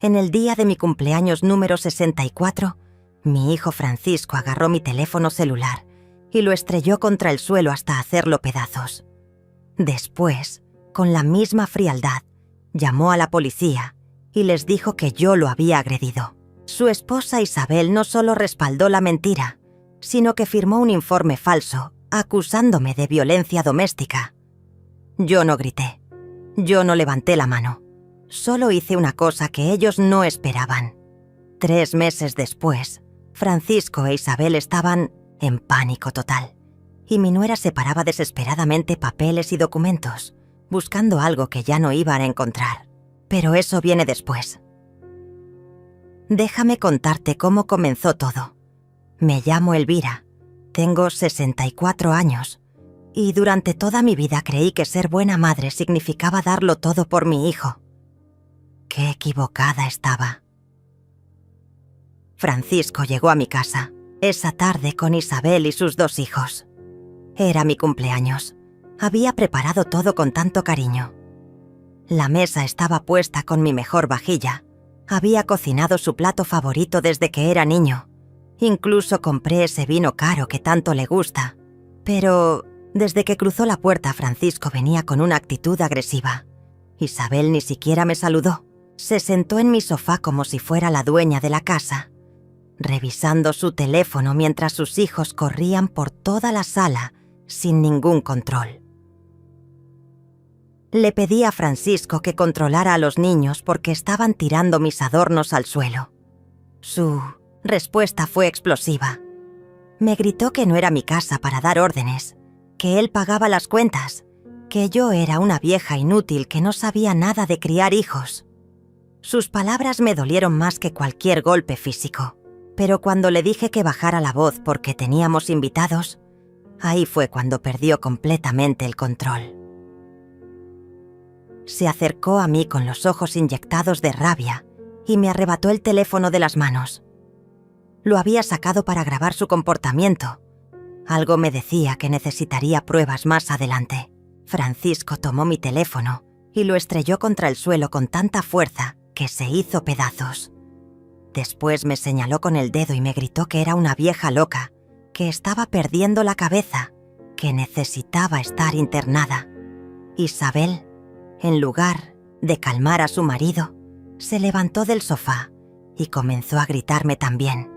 En el día de mi cumpleaños número 64, mi hijo Francisco agarró mi teléfono celular y lo estrelló contra el suelo hasta hacerlo pedazos. Después, con la misma frialdad, llamó a la policía y les dijo que yo lo había agredido. Su esposa Isabel no solo respaldó la mentira, sino que firmó un informe falso acusándome de violencia doméstica. Yo no grité, yo no levanté la mano, solo hice una cosa que ellos no esperaban. 3 meses después, Francisco e Isabel estaban en pánico total, y mi nuera separaba desesperadamente papeles y documentos, buscando algo que ya no iban a encontrar. Pero eso viene después. Déjame contarte cómo comenzó todo. Me llamo Elvira, tengo 64 años, y durante toda mi vida creí que ser buena madre significaba darlo todo por mi hijo. Qué equivocada estaba. Francisco llegó a mi casa esa tarde con Isabel y sus 2 hijos. Era mi cumpleaños. Había preparado todo con tanto cariño. La mesa estaba puesta con mi mejor vajilla. Había cocinado su plato favorito desde que era niño. Incluso compré ese vino caro que tanto le gusta. Pero desde que cruzó la puerta, Francisco venía con una actitud agresiva. Isabel ni siquiera me saludó. Se sentó en mi sofá como si fuera la dueña de la casa, revisando su teléfono mientras sus hijos corrían por toda la sala sin ningún control. Le pedí a Francisco que controlara a los niños porque estaban tirando mis adornos al suelo. Su respuesta fue explosiva. Me gritó que no era mi casa para dar órdenes, que él pagaba las cuentas, que yo era una vieja inútil que no sabía nada de criar hijos. Sus palabras me dolieron más que cualquier golpe físico, pero cuando le dije que bajara la voz porque teníamos invitados, ahí fue cuando perdió completamente el control. Se acercó a mí con los ojos inyectados de rabia y me arrebató el teléfono de las manos. Lo había sacado para grabar su comportamiento. Algo me decía que necesitaría pruebas más adelante. Francisco tomó mi teléfono y lo estrelló contra el suelo con tanta fuerza que se hizo pedazos. Después me señaló con el dedo y me gritó que era una vieja loca, que estaba perdiendo la cabeza, que necesitaba estar internada. Isabel, en lugar de calmar a su marido, se levantó del sofá y comenzó a gritarme también.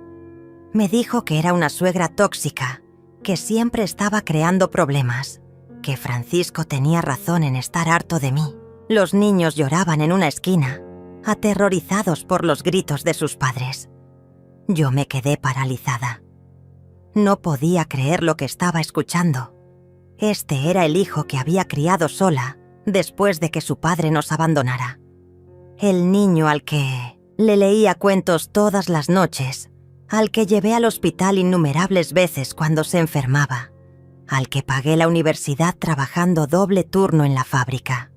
Me dijo que era una suegra tóxica, que siempre estaba creando problemas, que Francisco tenía razón en estar harto de mí. Los niños lloraban en una esquina, aterrorizados por los gritos de sus padres. Yo me quedé paralizada. No podía creer lo que estaba escuchando. Este era el hijo que había criado sola después de que su padre nos abandonara. El niño al que le leía cuentos todas las noches, al que llevé al hospital innumerables veces cuando se enfermaba, al que pagué la universidad trabajando doble turno en la fábrica.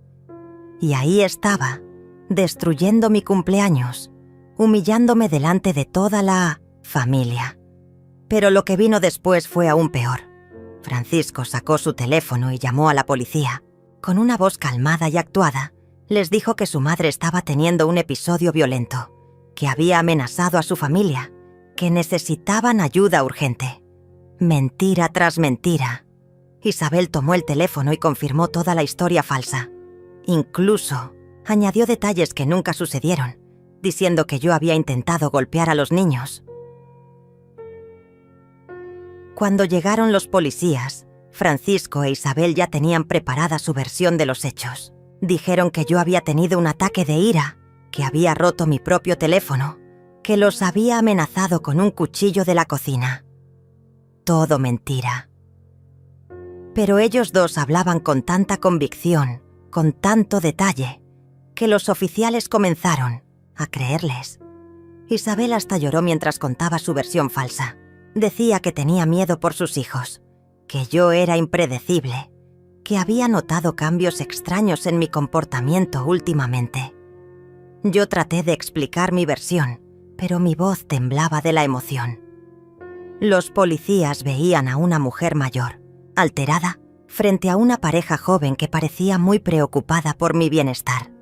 Y ahí estaba, destruyendo mi cumpleaños, humillándome delante de toda la familia. Pero lo que vino después fue aún peor. Francisco sacó su teléfono y llamó a la policía. Con una voz calmada y actuada, les dijo que su madre estaba teniendo un episodio violento, que había amenazado a su familia, que necesitaban ayuda urgente. Mentira tras mentira. Isabel tomó el teléfono y confirmó toda la historia falsa. Incluso añadió detalles que nunca sucedieron, diciendo que yo había intentado golpear a los niños. Cuando llegaron los policías, Francisco e Isabel ya tenían preparada su versión de los hechos. Dijeron que yo había tenido un ataque de ira, que había roto mi propio teléfono, que los había amenazado con un cuchillo de la cocina. Todo mentira. Pero ellos dos hablaban con tanta convicción, con tanto detalle, que los oficiales comenzaron a creerles. Isabel hasta lloró mientras contaba su versión falsa. Decía que tenía miedo por sus hijos, que yo era impredecible, que había notado cambios extraños en mi comportamiento últimamente. Yo traté de explicar mi versión, pero mi voz temblaba de la emoción. Los policías veían a una mujer mayor, alterada, frente a una pareja joven que parecía muy preocupada por mi bienestar.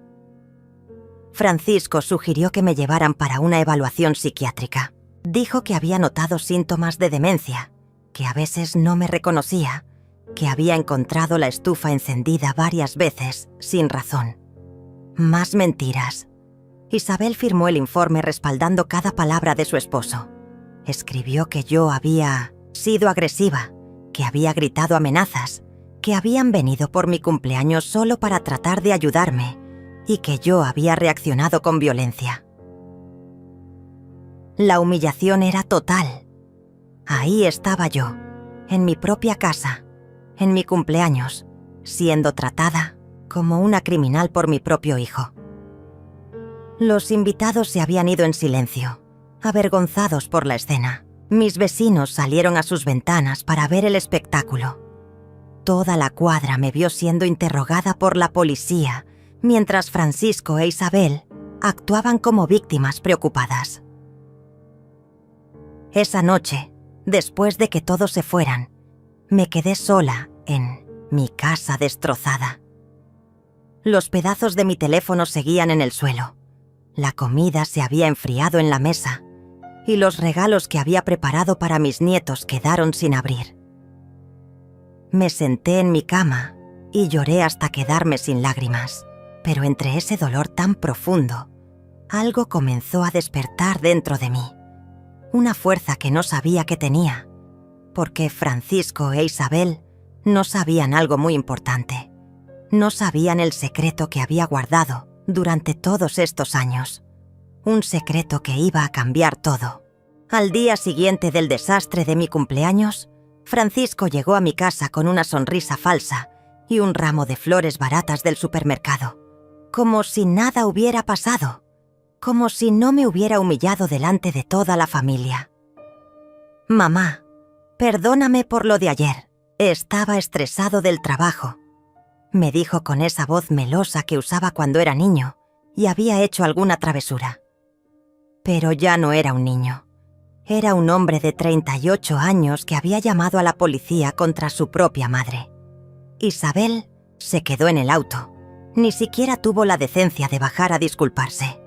Francisco sugirió que me llevaran para una evaluación psiquiátrica. Dijo que había notado síntomas de demencia, que a veces no me reconocía, que había encontrado la estufa encendida varias veces, sin razón. Más mentiras. Isabel firmó el informe respaldando cada palabra de su esposo. Escribió que yo había sido agresiva, que había gritado amenazas, que habían venido por mi cumpleaños solo para tratar de ayudarme y que yo había reaccionado con violencia. La humillación era total. Ahí estaba yo, en mi propia casa, en mi cumpleaños, siendo tratada como una criminal por mi propio hijo. Los invitados se habían ido en silencio, avergonzados por la escena. Mis vecinos salieron a sus ventanas para ver el espectáculo. Toda la cuadra me vio siendo interrogada por la policía, mientras Francisco e Isabel actuaban como víctimas preocupadas. Esa noche, después de que todos se fueran, me quedé sola en mi casa destrozada. Los pedazos de mi teléfono seguían en el suelo. La comida se había enfriado en la mesa y los regalos que había preparado para mis nietos quedaron sin abrir. Me senté en mi cama y lloré hasta quedarme sin lágrimas, pero entre ese dolor tan profundo, algo comenzó a despertar dentro de mí, una fuerza que no sabía que tenía, porque Francisco e Isabel no sabían algo muy importante. No sabían el secreto que había guardado durante todos estos años. Un secreto que iba a cambiar todo. Al día siguiente del desastre de mi cumpleaños, Francisco llegó a mi casa con una sonrisa falsa y un ramo de flores baratas del supermercado. Como si nada hubiera pasado. Como si no me hubiera humillado delante de toda la familia. «Mamá, perdóname por lo de ayer. Estaba estresado del trabajo», me dijo con esa voz melosa que usaba cuando era niño y había hecho alguna travesura. Pero ya no era un niño. Era un hombre de 38 años que había llamado a la policía contra su propia madre. Isabel se quedó en el auto. Ni siquiera tuvo la decencia de bajar a disculparse.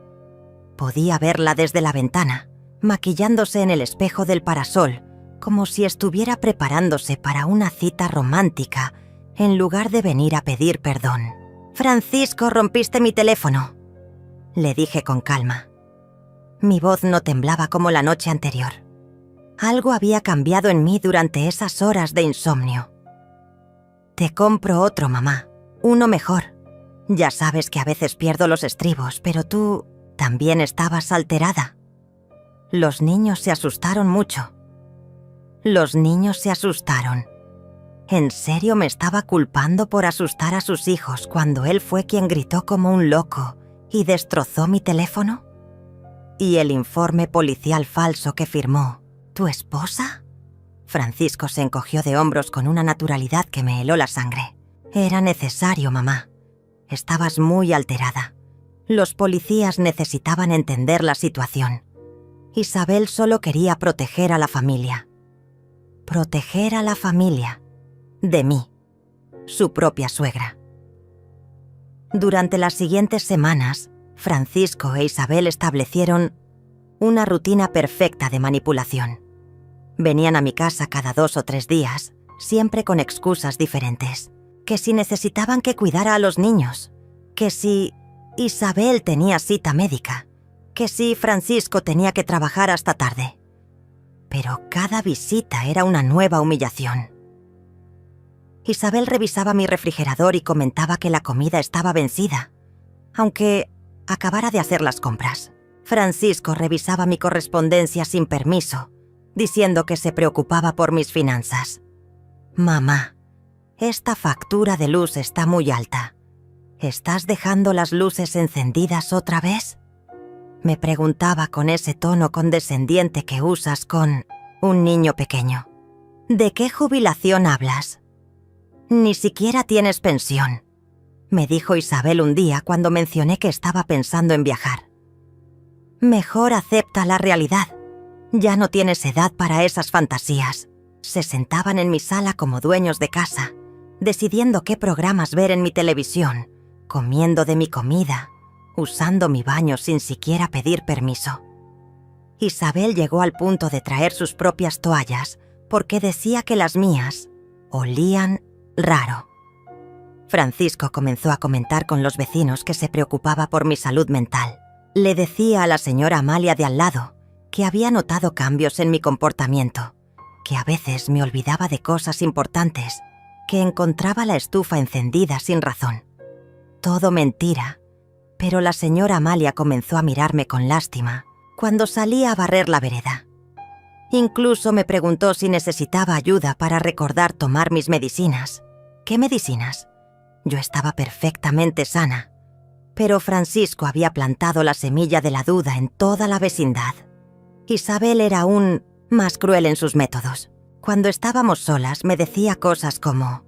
Podía verla desde la ventana, maquillándose en el espejo del parasol, como si estuviera preparándose para una cita romántica, en lugar de venir a pedir perdón. «Francisco, rompiste mi teléfono», le dije con calma. Mi voz no temblaba como la noche anterior. Algo había cambiado en mí durante esas horas de insomnio. «Te compro otro, mamá, uno mejor. Ya sabes que a veces pierdo los estribos, pero tú también estabas alterada». Los niños se asustaron mucho. Los niños se asustaron. ¿En serio me estaba culpando por asustar a sus hijos cuando él fue quien gritó como un loco y destrozó mi teléfono? ¿Y el informe policial falso que firmó tu esposa? Francisco se encogió de hombros con una naturalidad que me heló la sangre. Era necesario, mamá. Estabas muy alterada. Los policías necesitaban entender la situación. Isabel solo quería proteger a la familia. Proteger a la familia. De mí, su propia suegra. Durante las siguientes semanas, Francisco e Isabel establecieron una rutina perfecta de manipulación. Venían a mi casa cada 2 o 3 días, siempre con excusas diferentes. Que si necesitaban que cuidara a los niños, que si Isabel tenía cita médica, que si Francisco tenía que trabajar hasta tarde. Pero cada visita era una nueva humillación. Isabel revisaba mi refrigerador y comentaba que la comida estaba vencida, aunque acabara de hacer las compras. Francisco revisaba mi correspondencia sin permiso, diciendo que se preocupaba por mis finanzas. «Mamá, esta factura de luz está muy alta. ¿Estás dejando las luces encendidas otra vez?», me preguntaba con ese tono condescendiente que usas con un niño pequeño. «¿De qué jubilación hablas? Ni siquiera tienes pensión», me dijo Isabel un día cuando mencioné que estaba pensando en viajar. «Mejor acepta la realidad. Ya no tienes edad para esas fantasías». Se sentaban en mi sala como dueños de casa, decidiendo qué programas ver en mi televisión, comiendo de mi comida usando mi baño sin siquiera pedir permiso. Isabel llegó al punto de traer sus propias toallas porque decía que las mías olían raro. Francisco comenzó a comentar con los vecinos que se preocupaba por mi salud mental. Le decía a la señora Amalia de al lado que había notado cambios en mi comportamiento, que a veces me olvidaba de cosas importantes, que encontraba la estufa encendida sin razón. Todo mentira, pero la señora Amalia comenzó a mirarme con lástima cuando salía a barrer la vereda. Incluso me preguntó si necesitaba ayuda para recordar tomar mis medicinas. ¿Qué medicinas? Yo estaba perfectamente sana, pero Francisco había plantado la semilla de la duda en toda la vecindad. Isabel era aún más cruel en sus métodos. Cuando estábamos solas me decía cosas como: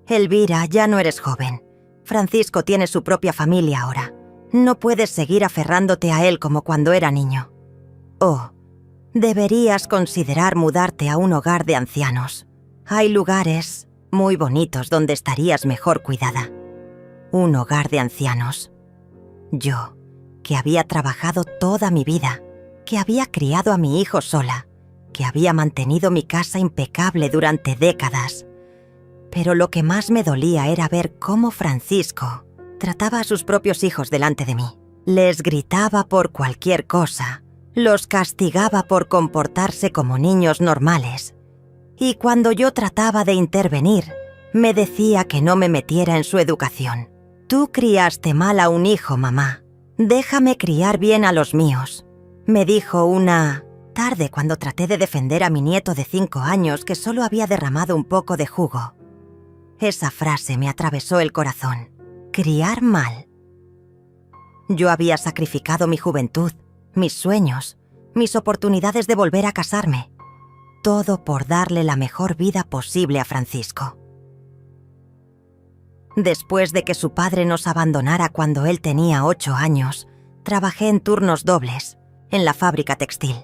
«Elvira, ya no eres joven. Francisco tiene su propia familia ahora. No puedes seguir aferrándote a él como cuando era niño. Oh, deberías considerar mudarte a un hogar de ancianos. Hay lugares muy bonitos donde estarías mejor cuidada». Un hogar de ancianos. Yo, que había trabajado toda mi vida, que había criado a mi hijo sola, que había mantenido mi casa impecable durante décadas. Pero lo que más me dolía era ver cómo Francisco trataba a sus propios hijos delante de mí. Les gritaba por cualquier cosa, los castigaba por comportarse como niños normales. Y cuando yo trataba de intervenir, me decía que no me metiera en su educación. «Tú criaste mal a un hijo, mamá. Déjame criar bien a los míos», me dijo una tarde cuando traté de defender a mi nieto de 5 años que solo había derramado un poco de jugo. Esa frase me atravesó el corazón. Criar mal. Yo había sacrificado mi juventud, mis sueños, mis oportunidades de volver a casarme. Todo por darle la mejor vida posible a Francisco. Después de que su padre nos abandonara cuando él tenía 8 años, trabajé en turnos dobles, en la fábrica textil.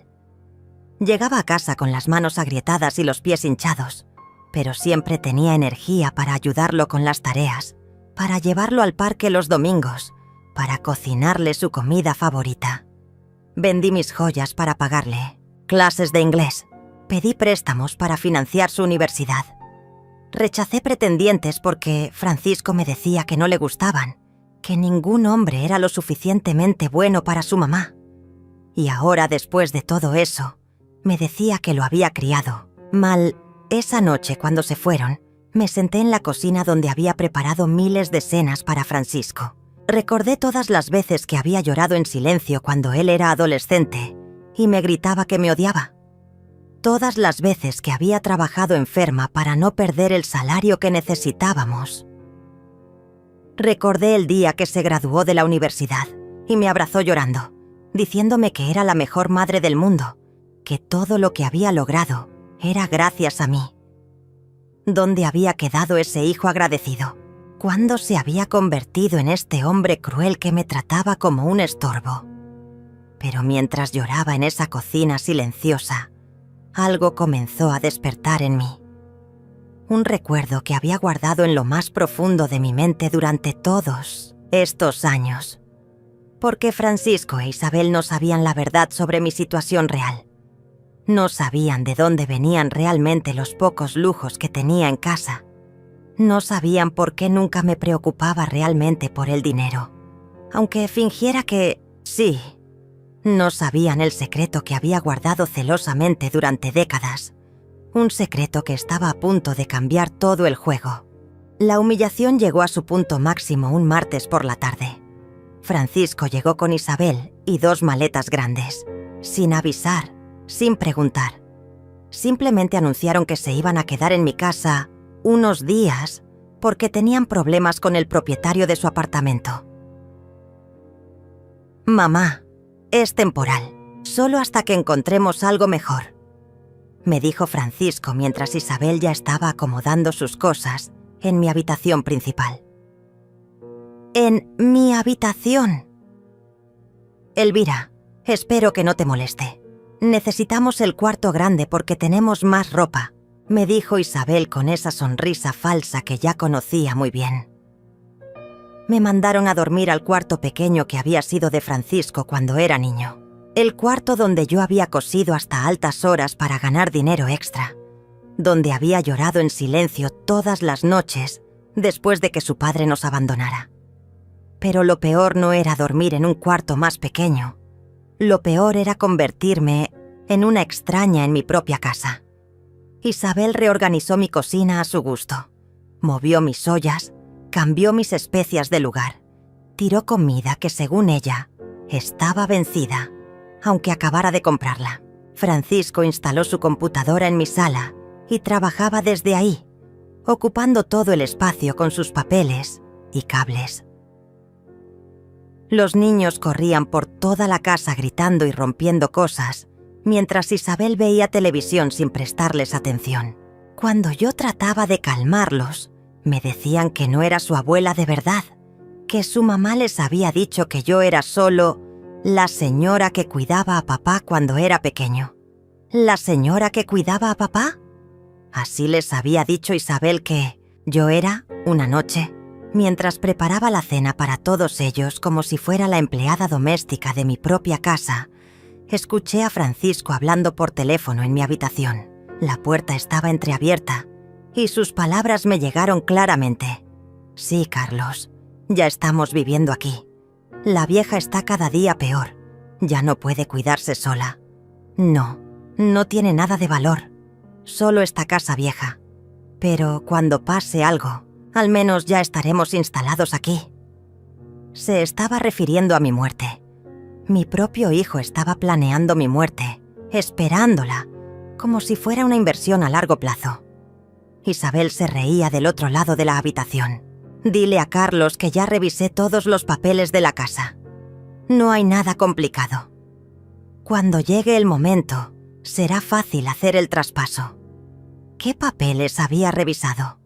Llegaba a casa con las manos agrietadas y los pies hinchados, pero siempre tenía energía para ayudarlo con las tareas, para llevarlo al parque los domingos, para cocinarle su comida favorita. Vendí mis joyas para pagarle clases de inglés. Pedí préstamos para financiar su universidad. Rechacé pretendientes porque Francisco me decía que no le gustaban, que ningún hombre era lo suficientemente bueno para su mamá. Y ahora, después de todo eso, me decía que lo había criado mal. Esa noche, cuando se fueron, me senté en la cocina donde había preparado miles de cenas para Francisco. Recordé todas las veces que había llorado en silencio cuando él era adolescente y me gritaba que me odiaba. Todas las veces que había trabajado enferma para no perder el salario que necesitábamos. Recordé el día que se graduó de la universidad y me abrazó llorando, diciéndome que era la mejor madre del mundo, que todo lo que había logrado era gracias a mí. ¿Dónde había quedado ese hijo agradecido? ¿Cuándo se había convertido en este hombre cruel que me trataba como un estorbo? Pero mientras lloraba en esa cocina silenciosa, algo comenzó a despertar en mí. Un recuerdo que había guardado en lo más profundo de mi mente durante todos estos años. Porque Francisco e Isabel no sabían la verdad sobre mi situación real. No sabían de dónde venían realmente los pocos lujos que tenía en casa. No sabían por qué nunca me preocupaba realmente por el dinero. Aunque fingiera que sí. No sabían el secreto que había guardado celosamente durante décadas. Un secreto que estaba a punto de cambiar todo el juego. La humillación llegó a su punto máximo un martes por la tarde. Francisco llegó con Isabel y 2 maletas grandes, sin avisar, sin preguntar. Simplemente anunciaron que se iban a quedar en mi casa unos días porque tenían problemas con el propietario de su apartamento. «Mamá, es temporal, solo hasta que encontremos algo mejor», me dijo Francisco mientras Isabel ya estaba acomodando sus cosas en mi habitación principal. «¿En mi habitación?» «Elvira, espero que no te moleste. Necesitamos el cuarto grande porque tenemos más ropa», me dijo Isabel con esa sonrisa falsa que ya conocía muy bien. Me mandaron a dormir al cuarto pequeño que había sido de Francisco cuando era niño. El cuarto donde yo había cosido hasta altas horas para ganar dinero extra. Donde había llorado en silencio todas las noches después de que su padre nos abandonara. Pero lo peor no era dormir en un cuarto más pequeño. Lo peor era convertirme en una extraña en mi propia casa. Isabel reorganizó mi cocina a su gusto. Movió mis ollas, cambió mis especias de lugar. Tiró comida que, según ella, estaba vencida, aunque acabara de comprarla. Francisco instaló su computadora en mi sala y trabajaba desde ahí, ocupando todo el espacio con sus papeles y cables. Los niños corrían por toda la casa gritando y rompiendo cosas, mientras Isabel veía televisión sin prestarles atención. Cuando yo trataba de calmarlos, me decían que no era su abuela de verdad, que su mamá les había dicho que yo era solo la señora que cuidaba a papá cuando era pequeño. ¿La señora que cuidaba a papá? Así les había dicho Isabel que yo era, una noche, mientras preparaba la cena para todos ellos como si fuera la empleada doméstica de mi propia casa. Escuché a Francisco hablando por teléfono en mi habitación. La puerta estaba entreabierta y sus palabras me llegaron claramente. Sí, Carlos, ya estamos viviendo aquí. La vieja está cada día peor. Ya no puede cuidarse sola. No tiene nada de valor. Solo esta casa vieja. Pero cuando pase algo, al menos ya estaremos instalados aquí. Se estaba refiriendo a mi muerte. Mi propio hijo estaba planeando mi muerte, esperándola, como si fuera una inversión a largo plazo. Isabel se reía del otro lado de la habitación. Dile a Carlos que ya revisé todos los papeles de la casa. No hay nada complicado. Cuando llegue el momento, será fácil hacer el traspaso. ¿Qué papeles había revisado?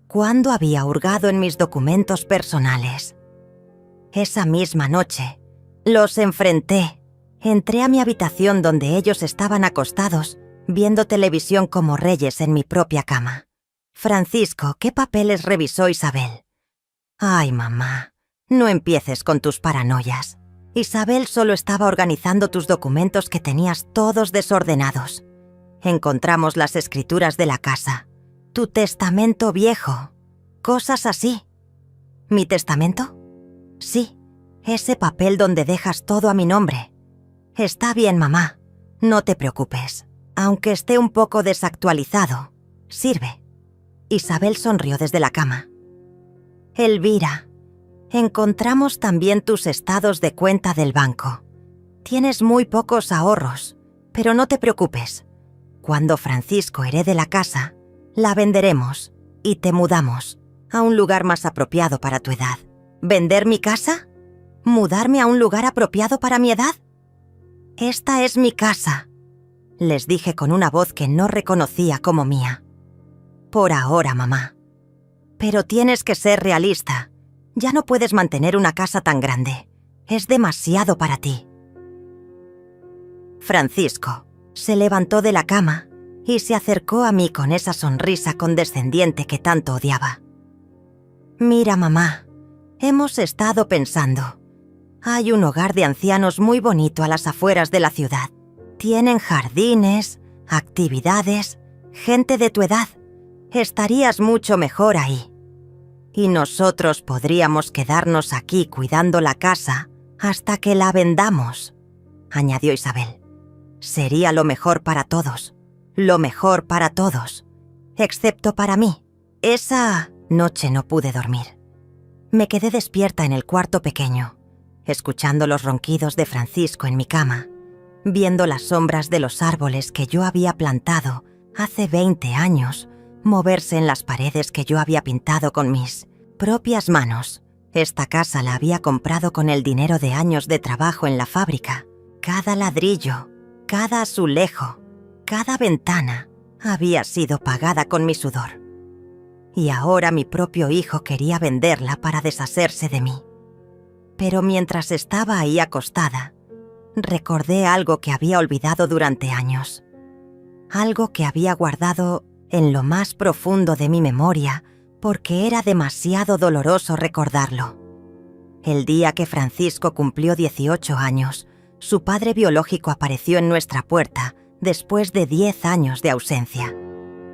¿Cuándo había hurgado en mis documentos personales? Esa misma noche, los enfrenté. Entré a mi habitación donde ellos estaban acostados, viendo televisión como reyes en mi propia cama. Francisco, ¿qué papeles revisó Isabel? Ay, mamá, no empieces con tus paranoias. Isabel solo estaba organizando tus documentos que tenías todos desordenados. Encontramos las escrituras de la casa, tu testamento viejo, cosas así. ¿Mi testamento? Sí, ese papel donde dejas todo a mi nombre. Está bien, mamá, no te preocupes. Aunque esté un poco desactualizado, sirve. Isabel sonrió desde la cama. Elvira, encontramos también tus estados de cuenta del banco. Tienes muy pocos ahorros, pero no te preocupes. Cuando Francisco herede la casa, la venderemos y te mudamos a un lugar más apropiado para tu edad. ¿Vender mi casa? ¿Mudarme a un lugar apropiado para mi edad? Esta es mi casa, les dije con una voz que no reconocía como mía. Por ahora, mamá. Pero tienes que ser realista. Ya no puedes mantener una casa tan grande. Es demasiado para ti. Francisco se levantó de la cama y se acercó a mí con esa sonrisa condescendiente que tanto odiaba. Mira, mamá, hemos estado pensando. Hay un hogar de ancianos muy bonito a las afueras de la ciudad. Tienen jardines, actividades, gente de tu edad. Estarías mucho mejor ahí. Y nosotros podríamos quedarnos aquí cuidando la casa hasta que la vendamos, añadió Isabel. Sería lo mejor para todos, excepto para mí. Esa noche no pude dormir. Me quedé despierta en el cuarto pequeño, escuchando los ronquidos de Francisco en mi cama, viendo las sombras de los árboles que yo había plantado hace 20 años, moverse en las paredes que yo había pintado con mis propias manos. Esta casa la había comprado con el dinero de años de trabajo en la fábrica. Cada ladrillo, cada azulejo, cada ventana había sido pagada con mi sudor. Y ahora mi propio hijo quería venderla para deshacerse de mí. Pero mientras estaba ahí acostada, recordé algo que había olvidado durante años. Algo que había guardado en lo más profundo de mi memoria porque era demasiado doloroso recordarlo. El día que Francisco cumplió 18 años, su padre biológico apareció en nuestra puerta después de 10 años de ausencia.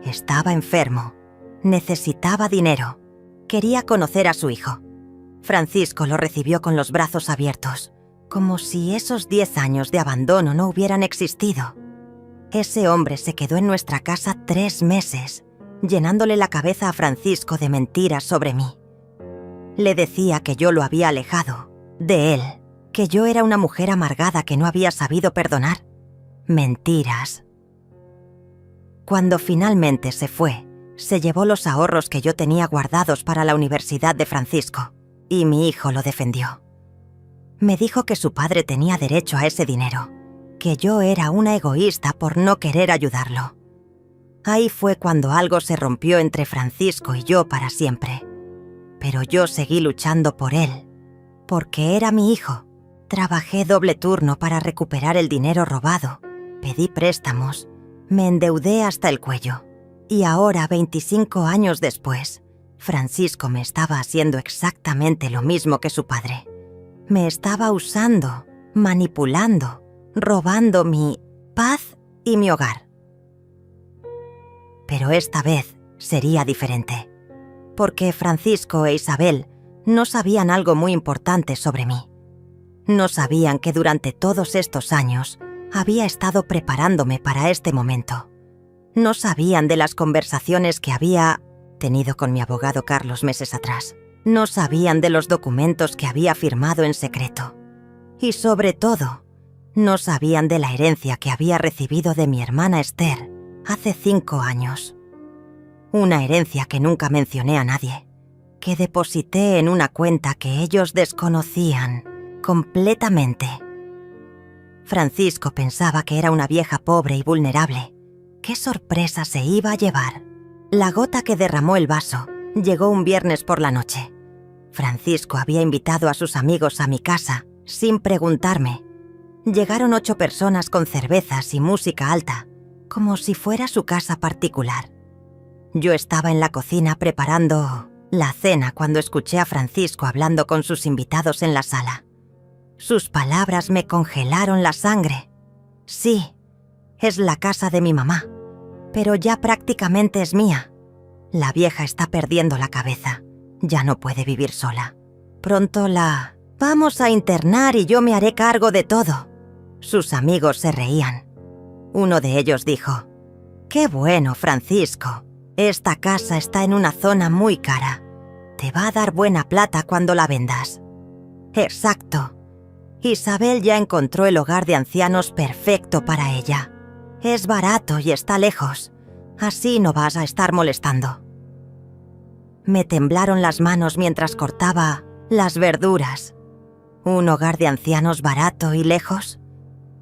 Estaba enfermo, necesitaba dinero, quería conocer a su hijo. Francisco lo recibió con los brazos abiertos, como si esos 10 años de abandono no hubieran existido. Ese hombre se quedó en nuestra casa 3 meses, llenándole la cabeza a Francisco de mentiras sobre mí. Le decía que yo lo había alejado de él, que yo era una mujer amargada que no había sabido perdonar. Mentiras. Cuando finalmente se fue, se llevó los ahorros que yo tenía guardados para la universidad de Francisco, y mi hijo lo defendió. Me dijo que su padre tenía derecho a ese dinero, que yo era una egoísta por no querer ayudarlo. Ahí fue cuando algo se rompió entre Francisco y yo para siempre. Pero yo seguí luchando por él, porque era mi hijo. Trabajé doble turno para recuperar el dinero robado, pedí préstamos, me endeudé hasta el cuello. Y ahora, 25 años después, Francisco me estaba haciendo exactamente lo mismo que su padre. Me estaba usando, manipulando, robando mi paz y mi hogar. Pero esta vez sería diferente, porque Francisco e Isabel no sabían algo muy importante sobre mí. No sabían que durante todos estos años había estado preparándome para este momento. No sabían de las conversaciones que había tenido con mi abogado Carlos meses atrás. No sabían de los documentos que había firmado en secreto. Y sobre todo, no sabían de la herencia que había recibido de mi hermana Esther hace 5 años. Una herencia que nunca mencioné a nadie, que deposité en una cuenta que ellos desconocían completamente. Francisco pensaba que era una vieja pobre y vulnerable. ¿Qué sorpresa se iba a llevar? La gota que derramó el vaso llegó un viernes por la noche. Francisco había invitado a sus amigos a mi casa sin preguntarme. Llegaron 8 personas con cervezas y música alta, como si fuera su casa particular. Yo estaba en la cocina preparando la cena cuando escuché a Francisco hablando con sus invitados en la sala. Sus palabras me congelaron la sangre. Sí, es la casa de mi mamá, pero ya prácticamente es mía. La vieja está perdiendo la cabeza. Ya no puede vivir sola. Pronto la vamos a internar y yo me haré cargo de todo. Sus amigos se reían. Uno de ellos dijo: «Qué bueno, Francisco. Esta casa está en una zona muy cara. Te va a dar buena plata cuando la vendas». Exacto. Isabel ya encontró el hogar de ancianos perfecto para ella. Es barato y está lejos. Así no vas a estar molestando. Me temblaron las manos mientras cortaba las verduras. ¿Un hogar de ancianos barato y lejos?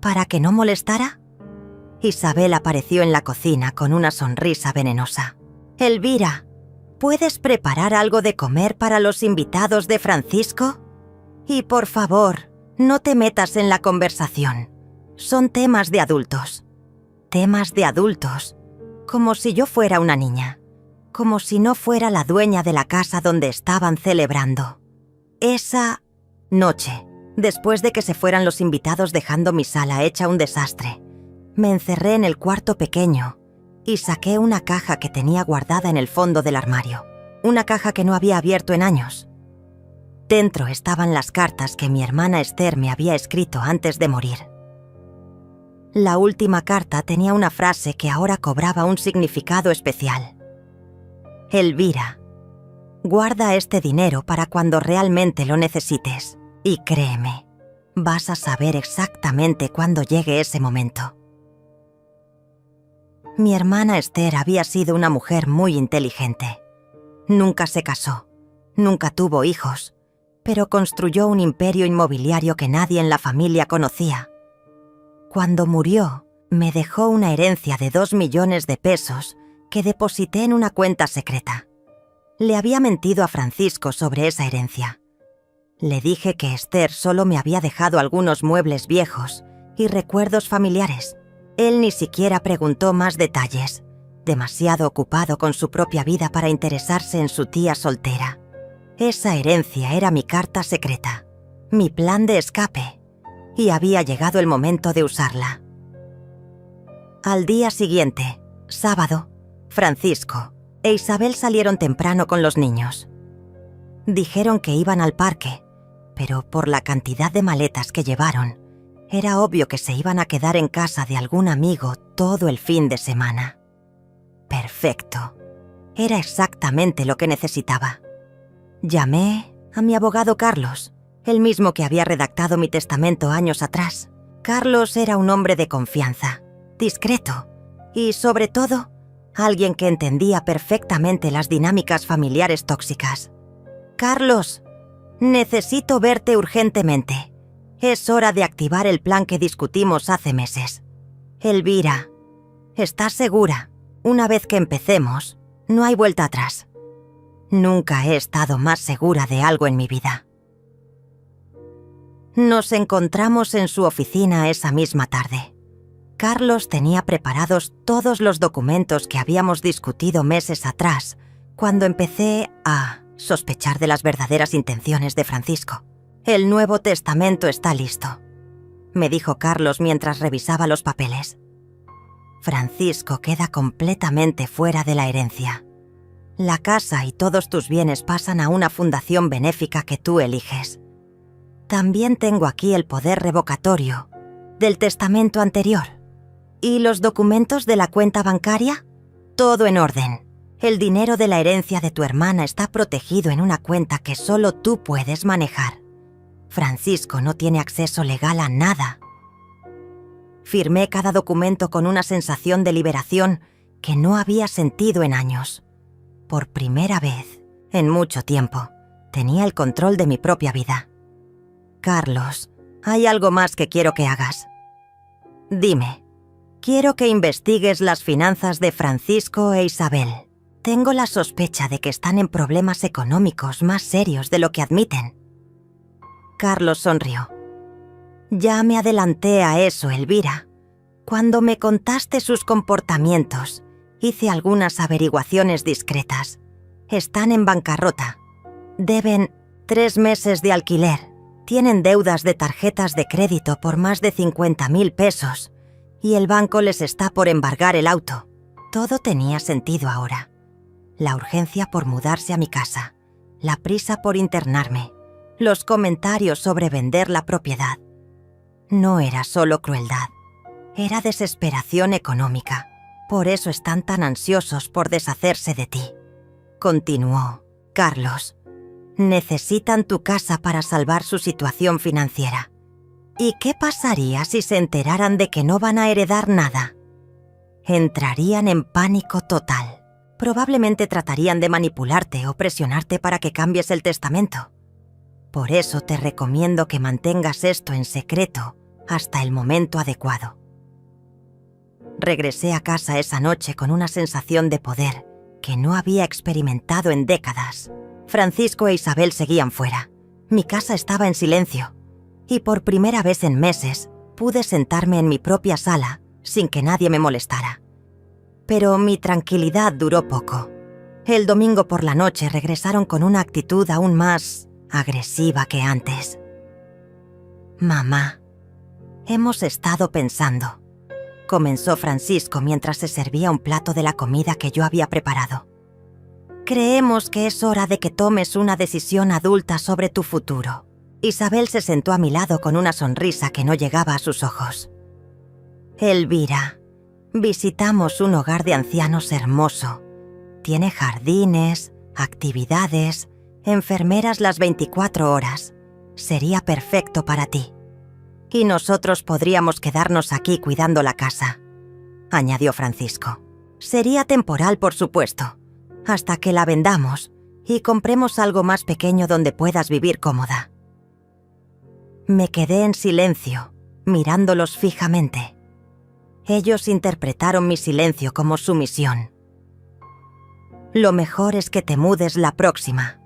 ¿Para que no molestara? Isabel apareció en la cocina con una sonrisa venenosa. «Elvira, ¿puedes preparar algo de comer para los invitados de Francisco? Y por favor, no te metas en la conversación. Son temas de adultos». Temas de adultos. Como si yo fuera una niña. Como si no fuera la dueña de la casa donde estaban celebrando. Esa noche, después de que se fueran los invitados dejando mi sala hecha un desastre, me encerré en el cuarto pequeño y saqué una caja que tenía guardada en el fondo del armario. Una caja que no había abierto en años. Dentro estaban las cartas que mi hermana Esther me había escrito antes de morir. La última carta tenía una frase que ahora cobraba un significado especial. «Elvira, guarda este dinero para cuando realmente lo necesites. Y créeme, vas a saber exactamente cuándo llegue ese momento». Mi hermana Esther había sido una mujer muy inteligente. Nunca se casó, nunca tuvo hijos, pero construyó un imperio inmobiliario que nadie en la familia conocía. Cuando murió, me dejó una herencia de 2 millones de pesos que deposité en una cuenta secreta. Le había mentido a Francisco sobre esa herencia. Le dije que Esther solo me había dejado algunos muebles viejos y recuerdos familiares. Él ni siquiera preguntó más detalles, demasiado ocupado con su propia vida para interesarse en su tía soltera. Esa herencia era mi carta secreta, mi plan de escape, y había llegado el momento de usarla. Al día siguiente, sábado, Francisco e Isabel salieron temprano con los niños. Dijeron que iban al parque, pero por la cantidad de maletas que llevaron, era obvio que se iban a quedar en casa de algún amigo todo el fin de semana. Perfecto. Era exactamente lo que necesitaba. Llamé a mi abogado Carlos, el mismo que había redactado mi testamento años atrás. Carlos era un hombre de confianza, discreto y, sobre todo, alguien que entendía perfectamente las dinámicas familiares tóxicas. «Carlos, necesito verte urgentemente. Es hora de activar el plan que discutimos hace meses. Elvira, ¿estás segura? Una vez que empecemos, no hay vuelta atrás. Nunca he estado más segura de algo en mi vida». Nos encontramos en su oficina esa misma tarde. Carlos tenía preparados todos los documentos que habíamos discutido meses atrás, cuando empecé a sospechar de las verdaderas intenciones de Francisco. «El nuevo testamento está listo», me dijo Carlos mientras revisaba los papeles. «Francisco queda completamente fuera de la herencia. La casa y todos tus bienes pasan a una fundación benéfica que tú eliges. También tengo aquí el poder revocatorio del testamento anterior. ¿Y los documentos de la cuenta bancaria? Todo en orden. El dinero de la herencia de tu hermana está protegido en una cuenta que solo tú puedes manejar. Francisco no tiene acceso legal a nada». Firmé cada documento con una sensación de liberación que no había sentido en años. Por primera vez, en mucho tiempo, tenía el control de mi propia vida. «Carlos, hay algo más que quiero que hagas. Dime, quiero que investigues las finanzas de Francisco e Isabel. Tengo la sospecha de que están en problemas económicos más serios de lo que admiten». Carlos sonrió. «Ya me adelanté a eso, Elvira. Cuando me contaste sus comportamientos, hice algunas averiguaciones discretas. Están en bancarrota. Deben 3 meses de alquiler. Tienen deudas de tarjetas de crédito por más de 50.000 pesos. Y el banco les está por embargar el auto». Todo tenía sentido ahora. La urgencia por mudarse a mi casa, la prisa por internarme, los comentarios sobre vender la propiedad. No era solo crueldad, era desesperación económica. Por eso están tan ansiosos por deshacerse de ti. Continuó. «Carlos, necesitan tu casa para salvar su situación financiera. ¿Y qué pasaría si se enteraran de que no van a heredar nada? Entrarían en pánico total. Probablemente tratarían de manipularte o presionarte para que cambies el testamento. Por eso te recomiendo que mantengas esto en secreto hasta el momento adecuado». Regresé a casa esa noche con una sensación de poder que no había experimentado en décadas. Francisco e Isabel seguían fuera. Mi casa estaba en silencio. Y por primera vez en meses pude sentarme en mi propia sala sin que nadie me molestara. Pero mi tranquilidad duró poco. El domingo por la noche regresaron con una actitud aún más agresiva que antes. «Mamá, hemos estado pensando», comenzó Francisco mientras se servía un plato de la comida que yo había preparado. «Creemos que es hora de que tomes una decisión adulta sobre tu futuro». Isabel se sentó a mi lado con una sonrisa que no llegaba a sus ojos. «Elvira, visitamos un hogar de ancianos hermoso. Tiene jardines, actividades, enfermeras las 24 horas. Sería perfecto para ti. Y nosotros podríamos quedarnos aquí cuidando la casa», añadió Francisco. «Sería temporal, por supuesto, hasta que la vendamos y compremos algo más pequeño donde puedas vivir cómoda». Me quedé en silencio, mirándolos fijamente. Ellos interpretaron mi silencio como sumisión. «Lo mejor es que te mudes la próxima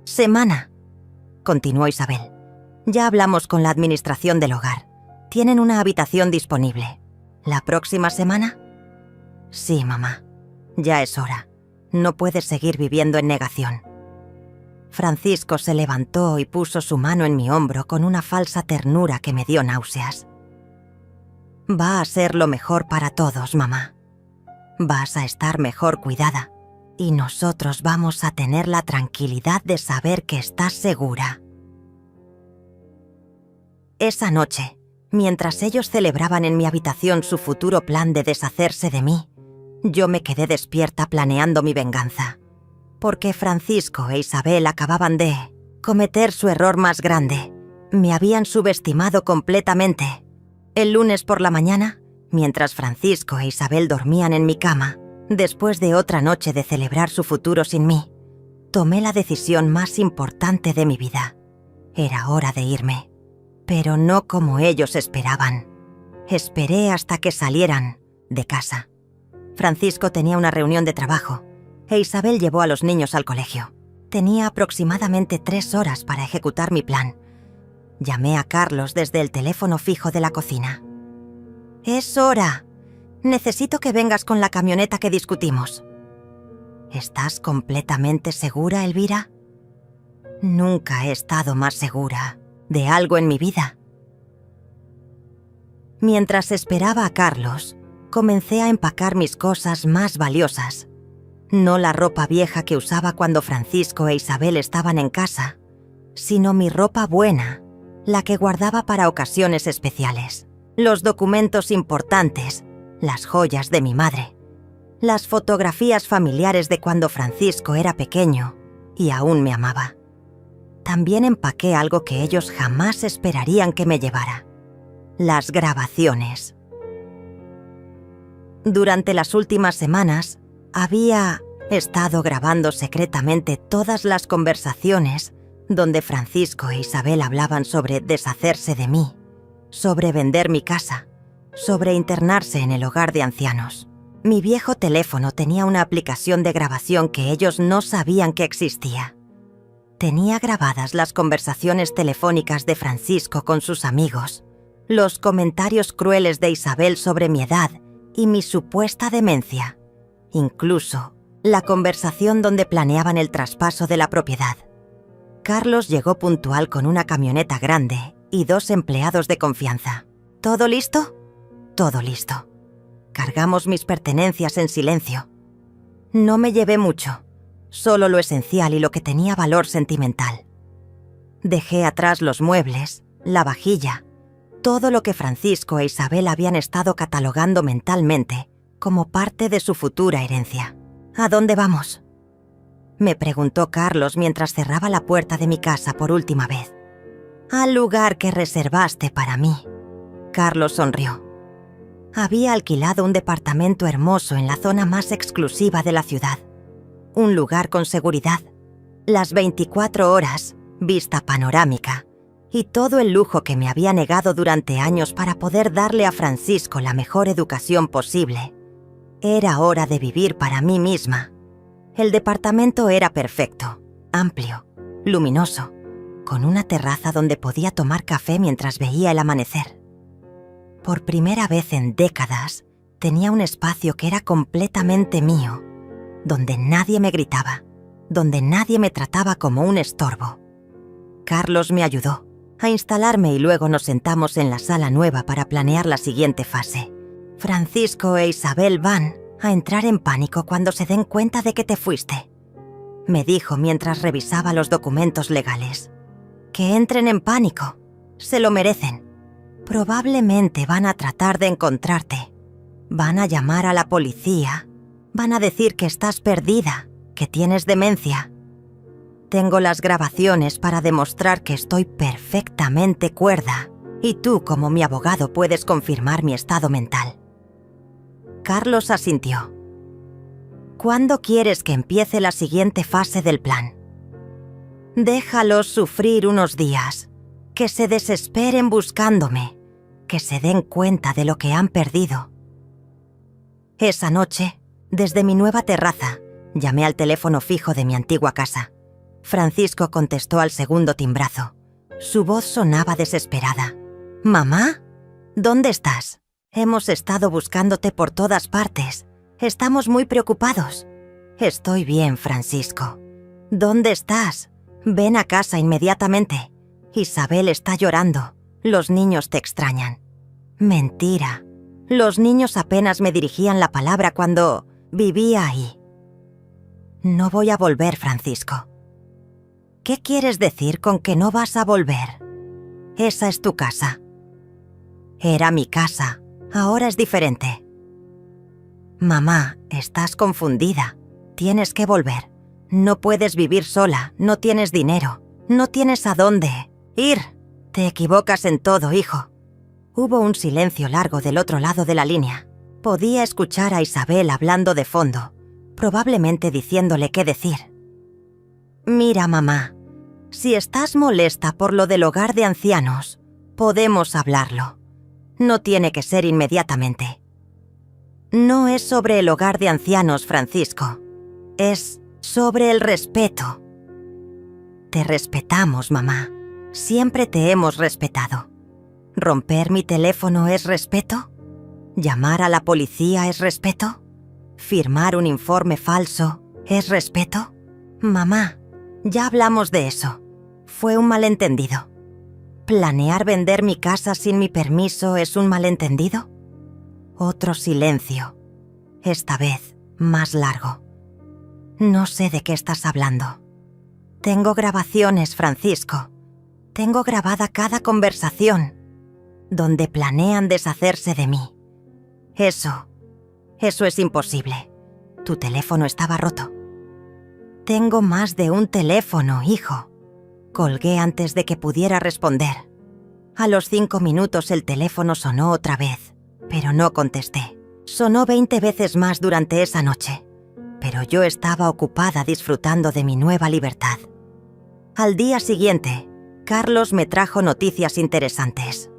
semana», continuó Isabel. «Ya hablamos con la administración del hogar. Tienen una habitación disponible. ¿La próxima semana?» «Sí, mamá. Ya es hora. No puedes seguir viviendo en negación». Francisco se levantó y puso su mano en mi hombro con una falsa ternura que me dio náuseas. Va a ser lo mejor para todos, mamá. Vas a estar mejor cuidada y nosotros vamos a tener la tranquilidad de saber que estás segura. Esa noche, mientras ellos celebraban en mi habitación su futuro plan de deshacerse de mí, yo me quedé despierta planeando mi venganza. Porque Francisco e Isabel acababan de cometer su error más grande. Me habían subestimado completamente. El lunes por la mañana, mientras Francisco e Isabel dormían en mi cama, después de otra noche de celebrar su futuro sin mí, tomé la decisión más importante de mi vida. Era hora de irme, pero no como ellos esperaban. Esperé hasta que salieran de casa. Francisco tenía una reunión de trabajo e Isabel llevó a los niños al colegio. Tenía aproximadamente 3 horas para ejecutar mi plan. Llamé a Carlos desde el teléfono fijo de la cocina. «Es hora. Necesito que vengas con la camioneta que discutimos». «¿Estás completamente segura, Elvira?» «Nunca he estado más segura de algo en mi vida». Mientras esperaba a Carlos, comencé a empacar mis cosas más valiosas. No la ropa vieja que usaba cuando Francisco e Isabel estaban en casa, sino mi ropa buena, la que guardaba para ocasiones especiales. Los documentos importantes, las joyas de mi madre, las fotografías familiares de cuando Francisco era pequeño y aún me amaba. También empaqué algo que ellos jamás esperarían que me llevara: las grabaciones. Durante las últimas semanas, había estado grabando secretamente todas las conversaciones donde Francisco e Isabel hablaban sobre deshacerse de mí, sobre vender mi casa, sobre internarse en el hogar de ancianos. Mi viejo teléfono tenía una aplicación de grabación que ellos no sabían que existía. Tenía grabadas las conversaciones telefónicas de Francisco con sus amigos, los comentarios crueles de Isabel sobre mi edad y mi supuesta demencia, incluso la conversación donde planeaban el traspaso de la propiedad. Carlos llegó puntual con una camioneta grande y 2 empleados de confianza. ¿Todo listo? Todo listo. Cargamos mis pertenencias en silencio. No me llevé mucho, solo lo esencial y lo que tenía valor sentimental. Dejé atrás los muebles, la vajilla, todo lo que Francisco e Isabel habían estado catalogando mentalmente como parte de su futura herencia. ¿A dónde vamos?, me preguntó Carlos mientras cerraba la puerta de mi casa por última vez. Al lugar que reservaste para mí. Carlos sonrió. Había alquilado un departamento hermoso en la zona más exclusiva de la ciudad. Un lugar con seguridad, las 24 horas, vista panorámica y todo el lujo que me había negado durante años para poder darle a Francisco la mejor educación posible. Era hora de vivir para mí misma. El departamento era perfecto, amplio, luminoso, con una terraza donde podía tomar café mientras veía el amanecer. Por primera vez en décadas, tenía un espacio que era completamente mío, donde nadie me gritaba, donde nadie me trataba como un estorbo. Carlos me ayudó a instalarme y luego nos sentamos en la sala nueva para planear la siguiente fase. Francisco e Isabel van a entrar en pánico cuando se den cuenta de que te fuiste, me dijo mientras revisaba los documentos legales. Que entren en pánico, se lo merecen. Probablemente van a tratar de encontrarte, van a llamar a la policía, van a decir que estás perdida, que tienes demencia. Tengo las grabaciones para demostrar que estoy perfectamente cuerda y tú, como mi abogado, puedes confirmar mi estado mental. Carlos asintió. ¿Cuándo quieres que empiece la siguiente fase del plan? Déjalos sufrir unos días, que se desesperen buscándome, que se den cuenta de lo que han perdido. Esa noche, desde mi nueva terraza, llamé al teléfono fijo de mi antigua casa. Francisco contestó al segundo timbrazo. Su voz sonaba desesperada. «¿Mamá? ¿Dónde estás? Hemos estado buscándote por todas partes. Estamos muy preocupados». «Estoy bien, Francisco. ¿Dónde estás? Ven a casa inmediatamente. Isabel está llorando. Los niños te extrañan. Mentira. Los niños apenas me dirigían la palabra cuando vivía ahí. No voy a volver, Francisco. ¿Qué quieres decir con que no vas a volver? Esa es tu casa. Era mi casa. Ahora es diferente. Mamá, estás confundida. Tienes que volver. No puedes vivir sola, no tienes dinero, no tienes a dónde ir. Te equivocas en todo, hijo. Hubo un silencio largo del otro lado de la línea. Podía escuchar a Isabel hablando de fondo, probablemente diciéndole qué decir. Mira, mamá, si estás molesta por lo del hogar de ancianos, podemos hablarlo. No tiene que ser inmediatamente. No es sobre el hogar de ancianos, Francisco. Es sobre el respeto. Te respetamos, mamá. Siempre te hemos respetado. ¿Romper mi teléfono es respeto? ¿Llamar a la policía es respeto? ¿Firmar un informe falso es respeto? Mamá, ya hablamos de eso. Fue un malentendido. ¿Planear vender mi casa sin mi permiso es un malentendido? Otro silencio. Esta vez más largo. No sé de qué estás hablando. Tengo grabaciones, Francisco. Tengo grabada cada conversación, donde planean deshacerse de mí. Eso es imposible. Tu teléfono estaba roto. Tengo más de un teléfono, hijo. Colgué antes de que pudiera responder. A los 5 minutos el teléfono sonó otra vez, pero no contesté. Sonó 20 veces más durante esa noche, pero yo estaba ocupada disfrutando de mi nueva libertad. Al día siguiente, Carlos me trajo noticias interesantes.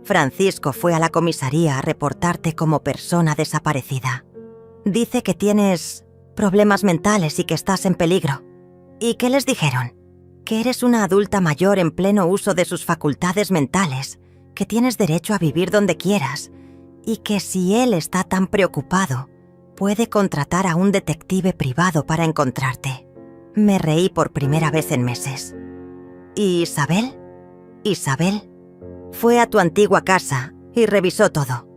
Francisco fue a la comisaría a reportarte como persona desaparecida. Dice que tienes problemas mentales y que estás en peligro. ¿Y qué les dijeron? Que eres una adulta mayor en pleno uso de sus facultades mentales, que tienes derecho a vivir donde quieras, y que si él está tan preocupado, puede contratar a un detective privado para encontrarte. Me reí por primera vez en meses. ¿Y Isabel? Isabel fue a tu antigua casa y revisó todo.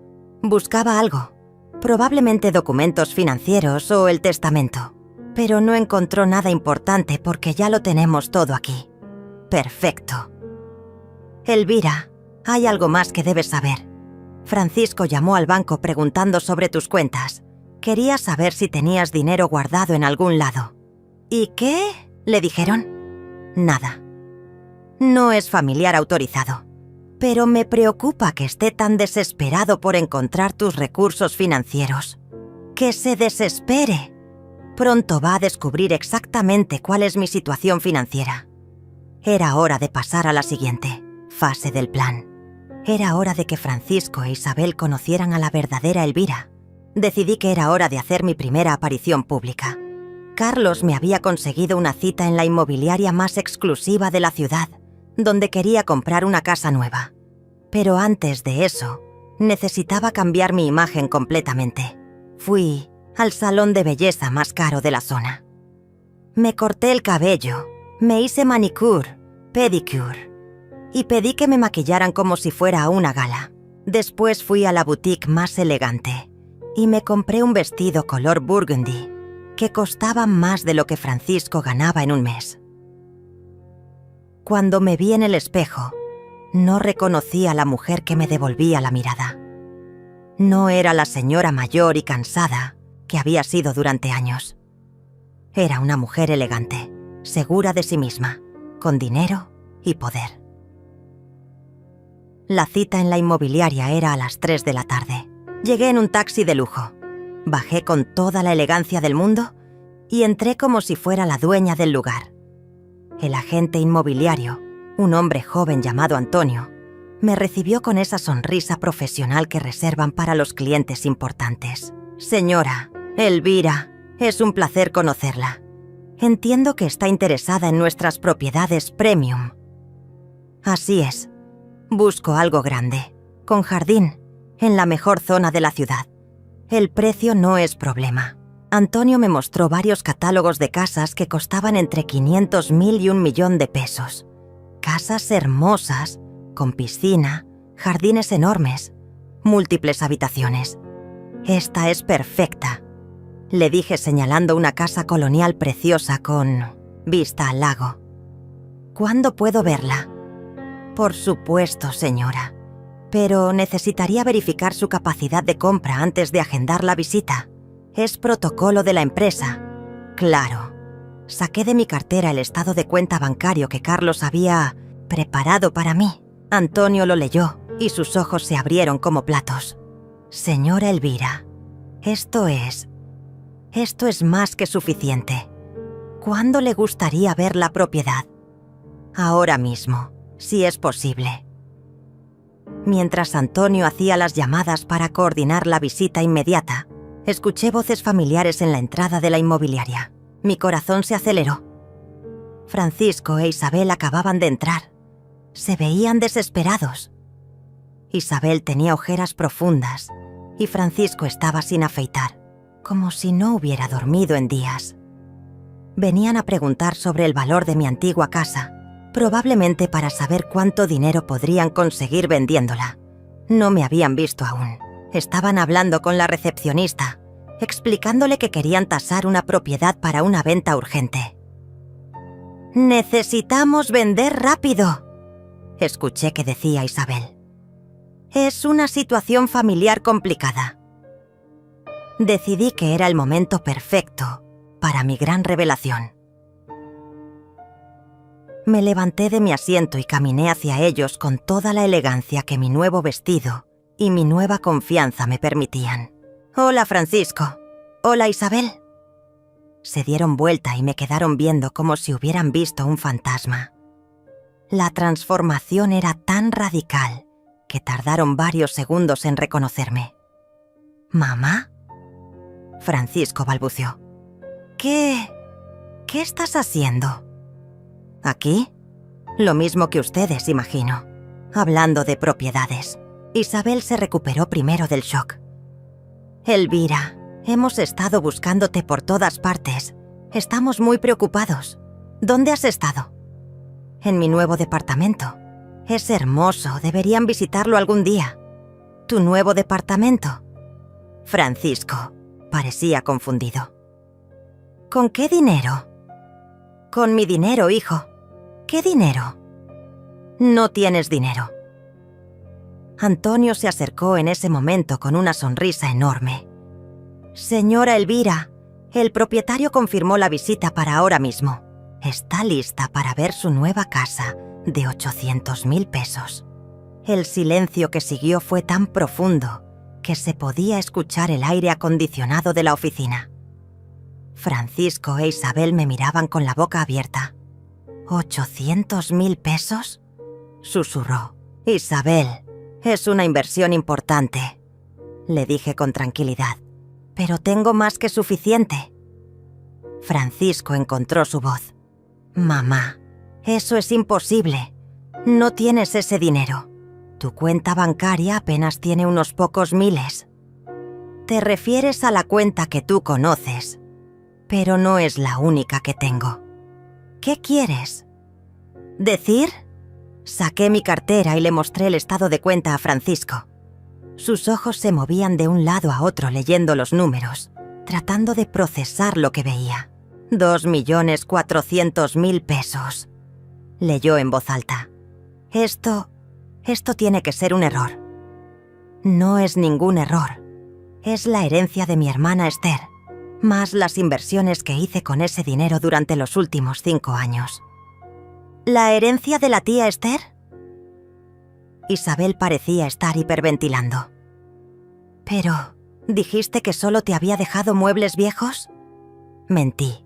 Buscaba algo, probablemente documentos financieros o el testamento, pero no encontró nada importante porque ya lo tenemos todo aquí. Perfecto. Elvira, hay algo más que debes saber. Francisco llamó al banco preguntando sobre tus cuentas. Quería saber si tenías dinero guardado en algún lado. ¿Y qué? ¿Le dijeron? Nada. No es familiar autorizado. Pero me preocupa que esté tan desesperado por encontrar tus recursos financieros. ¡Que se desespere! Pronto va a descubrir exactamente cuál es mi situación financiera. Era hora de pasar a la siguiente fase del plan. Era hora de que Francisco e Isabel conocieran a la verdadera Elvira. Decidí que era hora de hacer mi primera aparición pública. Carlos me había conseguido una cita en la inmobiliaria más exclusiva de la ciudad, donde quería comprar una casa nueva. Pero antes de eso, necesitaba cambiar mi imagen completamente. Fui al salón de belleza más caro de la zona. Me corté el cabello, me hice manicure, pedicure y pedí que me maquillaran como si fuera a una gala. Después fui a la boutique más elegante y me compré un vestido color burgundy que costaba más de lo que Francisco ganaba en un mes. Cuando me vi en el espejo, no reconocí a la mujer que me devolvía la mirada. No era la señora mayor y cansada que había sido durante años. Era una mujer elegante, segura de sí misma, con dinero y poder. La cita en la inmobiliaria era a las 3 de la tarde. Llegué en un taxi de lujo. Bajé con toda la elegancia del mundo y entré como si fuera la dueña del lugar. El agente inmobiliario, un hombre joven llamado Antonio, me recibió con esa sonrisa profesional que reservan para los clientes importantes. Señora, Elvira, es un placer conocerla. Entiendo que está interesada en nuestras propiedades premium. Así es. Busco algo grande, con jardín, en la mejor zona de la ciudad. El precio no es problema. Antonio me mostró varios catálogos de casas que costaban entre 500.000 y 1.000.000 de pesos. Casas hermosas, con piscina, jardines enormes, múltiples habitaciones. «Esta es perfecta», le dije señalando una casa colonial preciosa con vista al lago. «¿Cuándo puedo verla?» «Por supuesto, señora, pero necesitaría verificar su capacidad de compra antes de agendar la visita. Es protocolo de la empresa». «Claro». Saqué de mi cartera el estado de cuenta bancario que Carlos había preparado para mí. Antonio lo leyó y sus ojos se abrieron como platos. «Señora Elvira, esto es más que suficiente. ¿Cuándo le gustaría ver la propiedad?» «Ahora mismo, si es posible». Mientras Antonio hacía las llamadas para coordinar la visita inmediata, escuché voces familiares en la entrada de la inmobiliaria. Mi corazón se aceleró. Francisco e Isabel acababan de entrar. Se veían desesperados. Isabel tenía ojeras profundas y Francisco estaba sin afeitar, como si no hubiera dormido en días. Venían a preguntar sobre el valor de mi antigua casa, probablemente para saber cuánto dinero podrían conseguir vendiéndola. No me habían visto aún. Estaban hablando con la recepcionista, explicándole que querían tasar una propiedad para una venta urgente. «Necesitamos vender rápido», escuché que decía Isabel. «Es una situación familiar complicada». Decidí que era el momento perfecto para mi gran revelación. Me levanté de mi asiento y caminé hacia ellos con toda la elegancia que mi nuevo vestido y mi nueva confianza me permitían. «Hola, Francisco. Hola, Isabel». Se dieron vuelta y me quedaron viendo como si hubieran visto un fantasma. La transformación era tan radical que tardaron varios segundos en reconocerme. «¿Mamá?», Francisco balbuceó. ¿Qué estás haciendo?» «Aquí, lo mismo que ustedes, imagino, hablando de propiedades». Isabel se recuperó primero del shock. «Elvira, hemos estado buscándote por todas partes. Estamos muy preocupados. ¿Dónde has estado?» «En mi nuevo departamento. Es hermoso, deberían visitarlo algún día». «¿Tu nuevo departamento?» Francisco parecía confundido. «¿Con qué dinero?» «Con mi dinero, hijo». «¿Qué dinero?» «No tienes dinero». Antonio se acercó en ese momento con una sonrisa enorme. «Señora Elvira, el propietario confirmó la visita para ahora mismo. Está lista para ver su nueva casa de 800.000 pesos». El silencio que siguió fue tan profundo que se podía escuchar el aire acondicionado de la oficina. Francisco e Isabel me miraban con la boca abierta. ¿800.000 pesos? Susurró. «Isabel, es una inversión importante», le dije con tranquilidad. «Pero tengo más que suficiente». Francisco encontró su voz. «Mamá, eso es imposible. No tienes ese dinero. Tu cuenta bancaria apenas tiene unos pocos miles. Te refieres a la cuenta que tú conoces, pero no es la única que tengo. ¿Qué quieres?» ¿Decir? Saqué mi cartera y le mostré el estado de cuenta a Francisco. Sus ojos se movían de un lado a otro leyendo los números, tratando de procesar lo que veía. 2.400.000 pesos. Leyó en voz alta. Esto tiene que ser un error». «No es ningún error. Es la herencia de mi hermana Esther, más las inversiones que hice con ese dinero durante los últimos 5 años». «¿La herencia de la tía Esther?» Isabel parecía estar hiperventilando. «Pero, ¿dijiste que solo te había dejado muebles viejos?» Mentí.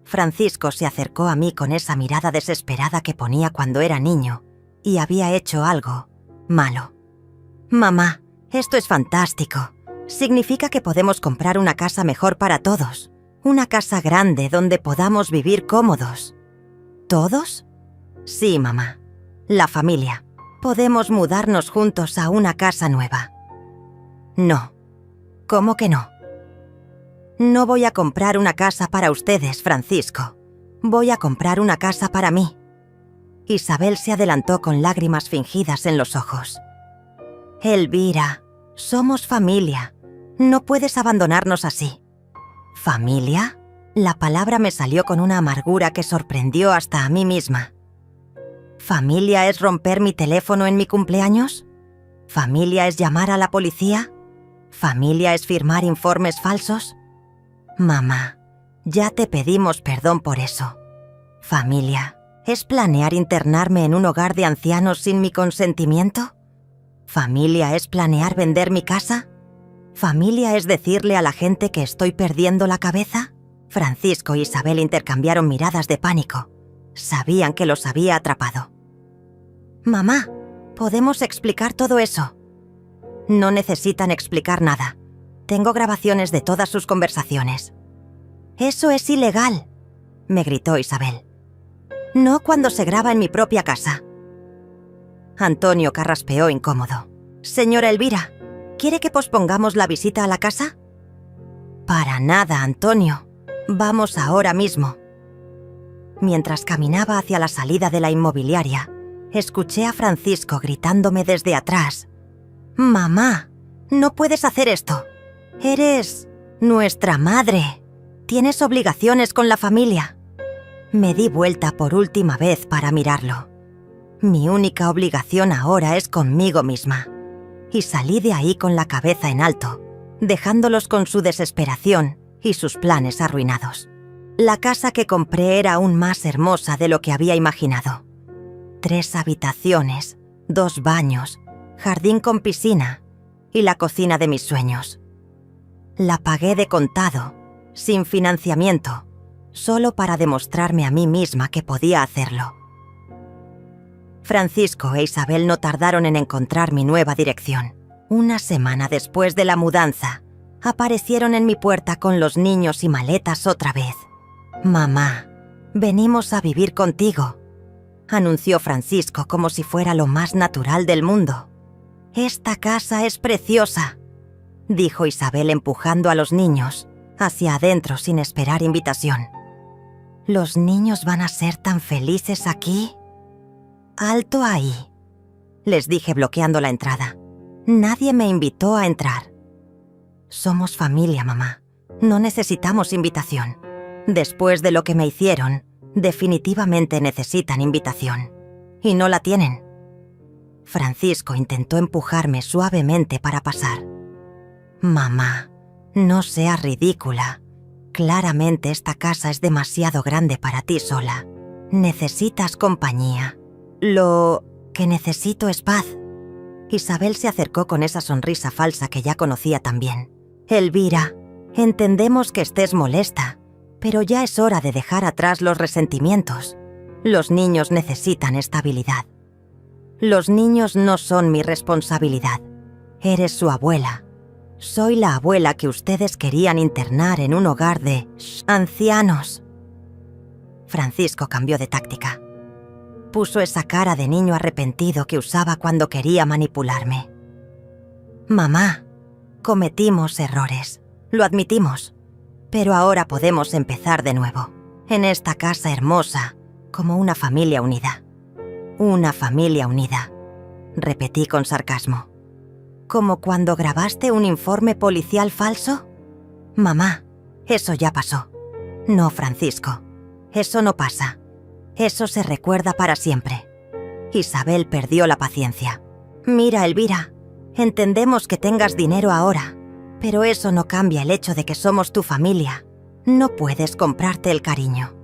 Francisco se acercó a mí con esa mirada desesperada que ponía cuando era niño y había hecho algo malo. «Mamá, esto es fantástico. Significa que podemos comprar una casa mejor para todos. Una casa grande donde podamos vivir cómodos». ¿Todos? Sí, mamá. La familia. Podemos mudarnos juntos a una casa nueva. No. ¿Cómo que no? No voy a comprar una casa para ustedes, Francisco. Voy a comprar una casa para mí. Isabel se adelantó con lágrimas fingidas en los ojos. Elvira, somos familia. No puedes abandonarnos así. ¿Familia? La palabra me salió con una amargura que sorprendió hasta a mí misma. ¿Familia es romper mi teléfono en mi cumpleaños? ¿Familia es llamar a la policía? ¿Familia es firmar informes falsos? Mamá, ya te pedimos perdón por eso. ¿Familia es planear internarme en un hogar de ancianos sin mi consentimiento? ¿Familia es planear vender mi casa? ¿Familia es decirle a la gente que estoy perdiendo la cabeza? Francisco e Isabel intercambiaron miradas de pánico. Sabían que los había atrapado. Mamá, ¿podemos explicar todo eso? No necesitan explicar nada. Tengo grabaciones de todas sus conversaciones. Eso es ilegal, me gritó Isabel. No cuando se graba en mi propia casa. Antonio carraspeó incómodo. Señora Elvira, ¿quiere que pospongamos la visita a la casa? Para nada, Antonio. Vamos ahora mismo. Mientras caminaba hacia la salida de la inmobiliaria, escuché a Francisco gritándome desde atrás. «Mamá, no puedes hacer esto. Eres nuestra madre. Tienes obligaciones con la familia». Me di vuelta por última vez para mirarlo. Mi única obligación ahora es conmigo misma. Y salí de ahí con la cabeza en alto, dejándolos con su desesperación y sus planes arruinados. La casa que compré era aún más hermosa de lo que había imaginado. 3 habitaciones, 2 baños, jardín con piscina y la cocina de mis sueños. La pagué de contado, sin financiamiento, solo para demostrarme a mí misma que podía hacerlo. Francisco e Isabel no tardaron en encontrar mi nueva dirección. Una semana después de la mudanza, aparecieron en mi puerta con los niños y maletas otra vez. «Mamá, venimos a vivir contigo», anunció Francisco como si fuera lo más natural del mundo. «Esta casa es preciosa», dijo Isabel empujando a los niños hacia adentro sin esperar invitación. «¿Los niños van a ser tan felices aquí?» «Alto ahí», les dije bloqueando la entrada. «Nadie me invitó a entrar». «Somos familia, mamá. No necesitamos invitación. Después de lo que me hicieron, definitivamente necesitan invitación. Y no la tienen». Francisco intentó empujarme suavemente para pasar. «Mamá, no seas ridícula. Claramente esta casa es demasiado grande para ti sola. Necesitas compañía. Lo que necesito es paz». Isabel se acercó con esa sonrisa falsa que ya conocía tan bien. «Elvira, entendemos que estés molesta, pero ya es hora de dejar atrás los resentimientos. Los niños necesitan estabilidad. Los niños no son mi responsabilidad. Eres su abuela. Soy la abuela que ustedes querían internar en un hogar de ancianos». Francisco cambió de táctica. Puso esa cara de niño arrepentido que usaba cuando quería manipularme. «Mamá, cometimos errores, lo admitimos, pero ahora podemos empezar de nuevo, en esta casa hermosa, como una familia unida». «Una familia unida», repetí con sarcasmo. «¿Como cuando grabaste un informe policial falso?» «Mamá, eso ya pasó». «No, Francisco, eso no pasa. Eso se recuerda para siempre». Isabel perdió la paciencia. «Mira, Elvira, entendemos que tengas dinero ahora, pero eso no cambia el hecho de que somos tu familia. No puedes comprarte el cariño».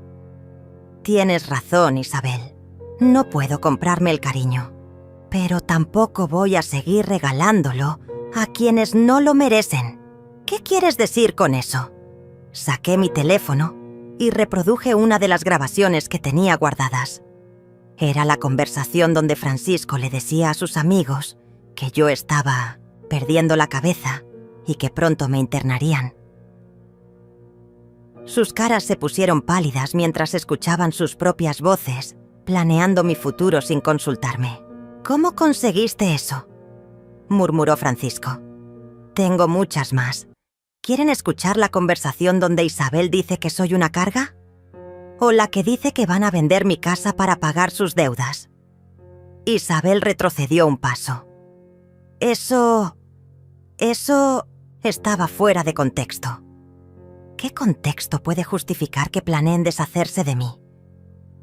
«Tienes razón, Isabel. No puedo comprarme el cariño, pero tampoco voy a seguir regalándolo a quienes no lo merecen». «¿Qué quieres decir con eso?» Saqué mi teléfono y reproduje una de las grabaciones que tenía guardadas. Era la conversación donde Francisco le decía a sus amigos que yo estaba perdiendo la cabeza y que pronto me internarían. Sus caras se pusieron pálidas mientras escuchaban sus propias voces, planeando mi futuro sin consultarme. «¿Cómo conseguiste eso?», murmuró Francisco. «Tengo muchas más. ¿Quieren escuchar la conversación donde Isabel dice que soy una carga? ¿O la que dice que van a vender mi casa para pagar sus deudas? Isabel retrocedió un paso. Eso estaba fuera de contexto. ¿Qué contexto puede justificar que planeen deshacerse de mí?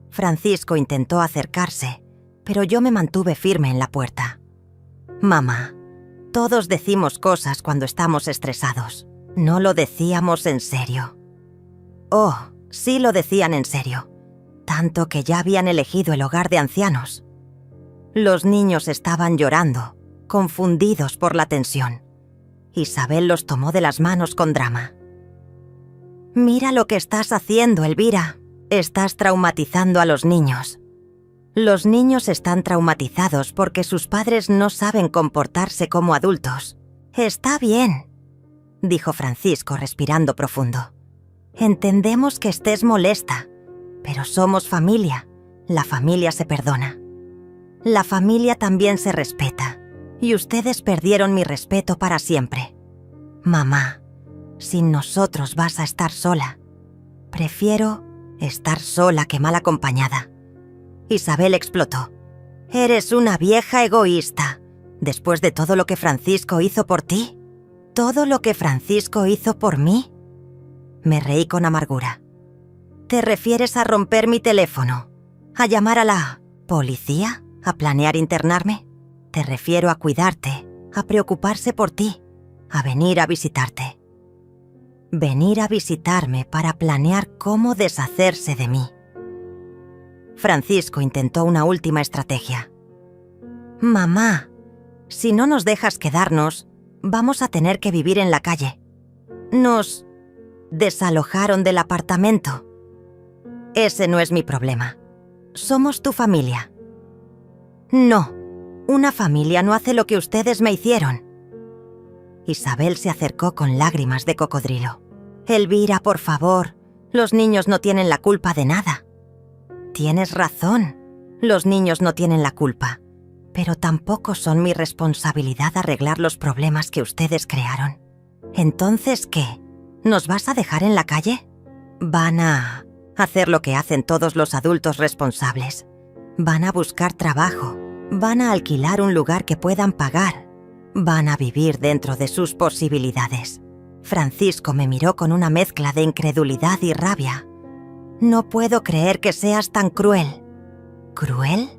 Francisco intentó acercarse, pero yo me mantuve firme en la puerta. Mamá, todos decimos cosas cuando estamos estresados. No lo decíamos en serio. Oh, sí lo decían en serio. Tanto que ya habían elegido el hogar de ancianos. Los niños estaban llorando, confundidos por la tensión. Isabel los tomó de las manos con drama. Mira lo que estás haciendo, Elvira. Estás traumatizando a los niños. Los niños están traumatizados porque sus padres no saben comportarse como adultos. Está bien, dijo Francisco respirando profundo. Entendemos que estés molesta, pero somos familia. La familia se perdona. La familia también se respeta, y ustedes perdieron mi respeto para siempre. Mamá, sin nosotros vas a estar sola. Prefiero estar sola que mal acompañada. Isabel explotó. Eres una vieja egoísta. Después de todo lo que Francisco hizo por ti, ¿todo lo que Francisco hizo por mí? Me reí con amargura. ¿Te refieres a romper mi teléfono? ¿A llamar a la policía? ¿A planear internarme? Te refiero a cuidarte, a preocuparse por ti, a venir a visitarte. Venir a visitarme para planear cómo deshacerse de mí. Francisco intentó una última estrategia. Mamá, si no nos dejas quedarnos, vamos a tener que vivir en la calle. Nos desalojaron del apartamento. Ese no es mi problema. Somos tu familia. No, una familia no hace lo que ustedes me hicieron. Isabel se acercó con lágrimas de cocodrilo. Elvira, por favor, los niños no tienen la culpa de nada. Tienes razón, los niños no tienen la culpa, pero tampoco son mi responsabilidad arreglar los problemas que ustedes crearon. Entonces, ¿qué? ¿Nos vas a dejar en la calle? Van a hacer lo que hacen todos los adultos responsables. Van a buscar trabajo, van a alquilar un lugar que puedan pagar, van a vivir dentro de sus posibilidades. Francisco me miró con una mezcla de incredulidad y rabia. No puedo creer que seas tan cruel. ¿Cruel?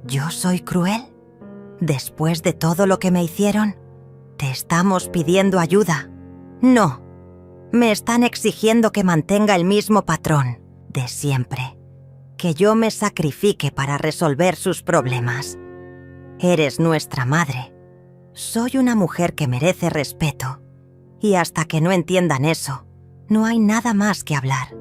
¿Yo soy cruel? Después de todo lo que me hicieron, te estamos pidiendo ayuda. No, me están exigiendo que mantenga el mismo patrón de siempre, que yo me sacrifique para resolver sus problemas. Eres nuestra madre. Soy una mujer que merece respeto, y hasta que no entiendan eso, no hay nada más que hablar.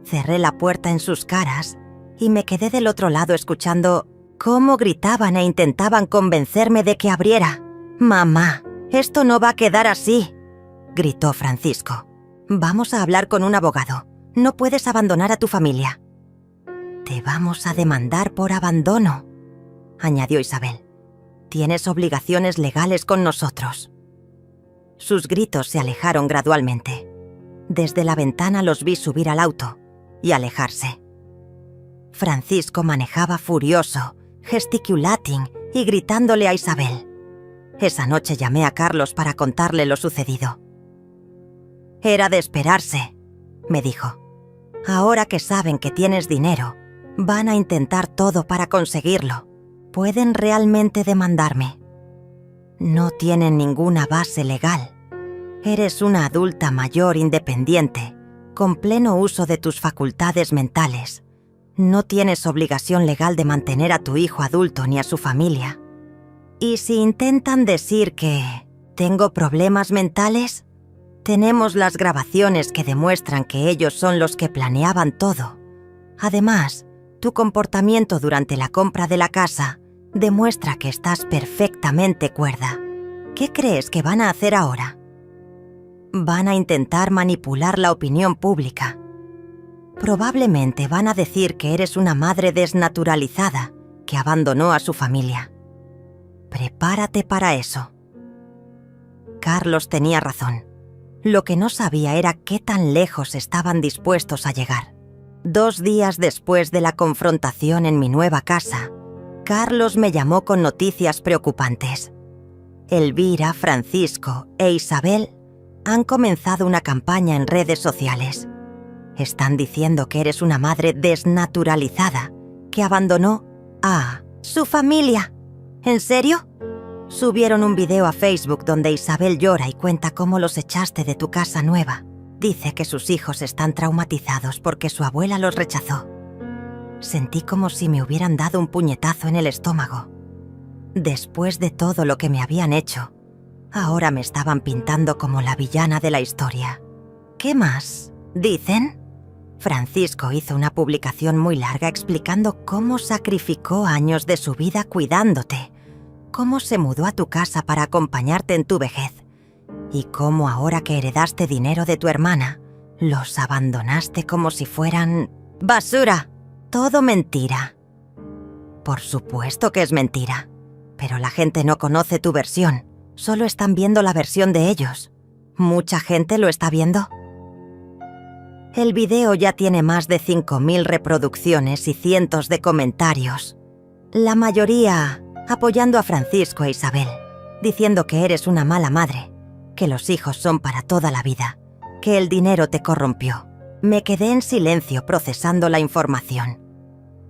Cerré la puerta en sus caras y me quedé del otro lado escuchando cómo gritaban e intentaban convencerme de que abriera. «Mamá, esto no va a quedar así», gritó Francisco. «Vamos a hablar con un abogado. No puedes abandonar a tu familia». «Te vamos a demandar por abandono», añadió Isabel. «Tienes obligaciones legales con nosotros». Sus gritos se alejaron gradualmente. Desde la ventana los vi subir al auto y alejarse. Francisco manejaba furioso, gesticulating y gritándole a Isabel. Esa noche llamé a Carlos para contarle lo sucedido. «Era de esperarse», me dijo. «Ahora que saben que tienes dinero, van a intentar todo para conseguirlo. Pueden realmente demandarme. No tienen ninguna base legal. Eres una adulta mayor independiente, con pleno uso de tus facultades mentales. No tienes obligación legal de mantener a tu hijo adulto ni a su familia. Y si intentan decir que tengo problemas mentales, tenemos las grabaciones que demuestran que ellos son los que planeaban todo. Además, tu comportamiento durante la compra de la casa demuestra que estás perfectamente cuerda. ¿Qué crees que van a hacer ahora? Van a intentar manipular la opinión pública. Probablemente van a decir que eres una madre desnaturalizada que abandonó a su familia. Prepárate para eso». Carlos tenía razón. Lo que no sabía era qué tan lejos estaban dispuestos a llegar. 2 días después de la confrontación en mi nueva casa, Carlos me llamó con noticias preocupantes. Elvira, Francisco e Isabel han comenzado una campaña en redes sociales. Están diciendo que eres una madre desnaturalizada, que abandonó a su familia. ¿En serio? Subieron un video a Facebook donde Isabel llora y cuenta cómo los echaste de tu casa nueva. Dice que sus hijos están traumatizados porque su abuela los rechazó. Sentí como si me hubieran dado un puñetazo en el estómago. Después de todo lo que me habían hecho, ahora me estaban pintando como la villana de la historia. ¿Qué más dicen? Francisco hizo una publicación muy larga explicando cómo sacrificó años de su vida cuidándote, cómo se mudó a tu casa para acompañarte en tu vejez y cómo ahora que heredaste dinero de tu hermana, los abandonaste como si fueran basura. Todo mentira. Por supuesto que es mentira, pero la gente no conoce tu versión, solo están viendo la versión de ellos. ¿Mucha gente lo está viendo? El video ya tiene más de 5.000 reproducciones y cientos de comentarios. La mayoría apoyando a Francisco e Isabel, diciendo que eres una mala madre, que los hijos son para toda la vida, que el dinero te corrompió. Me quedé en silencio procesando la información.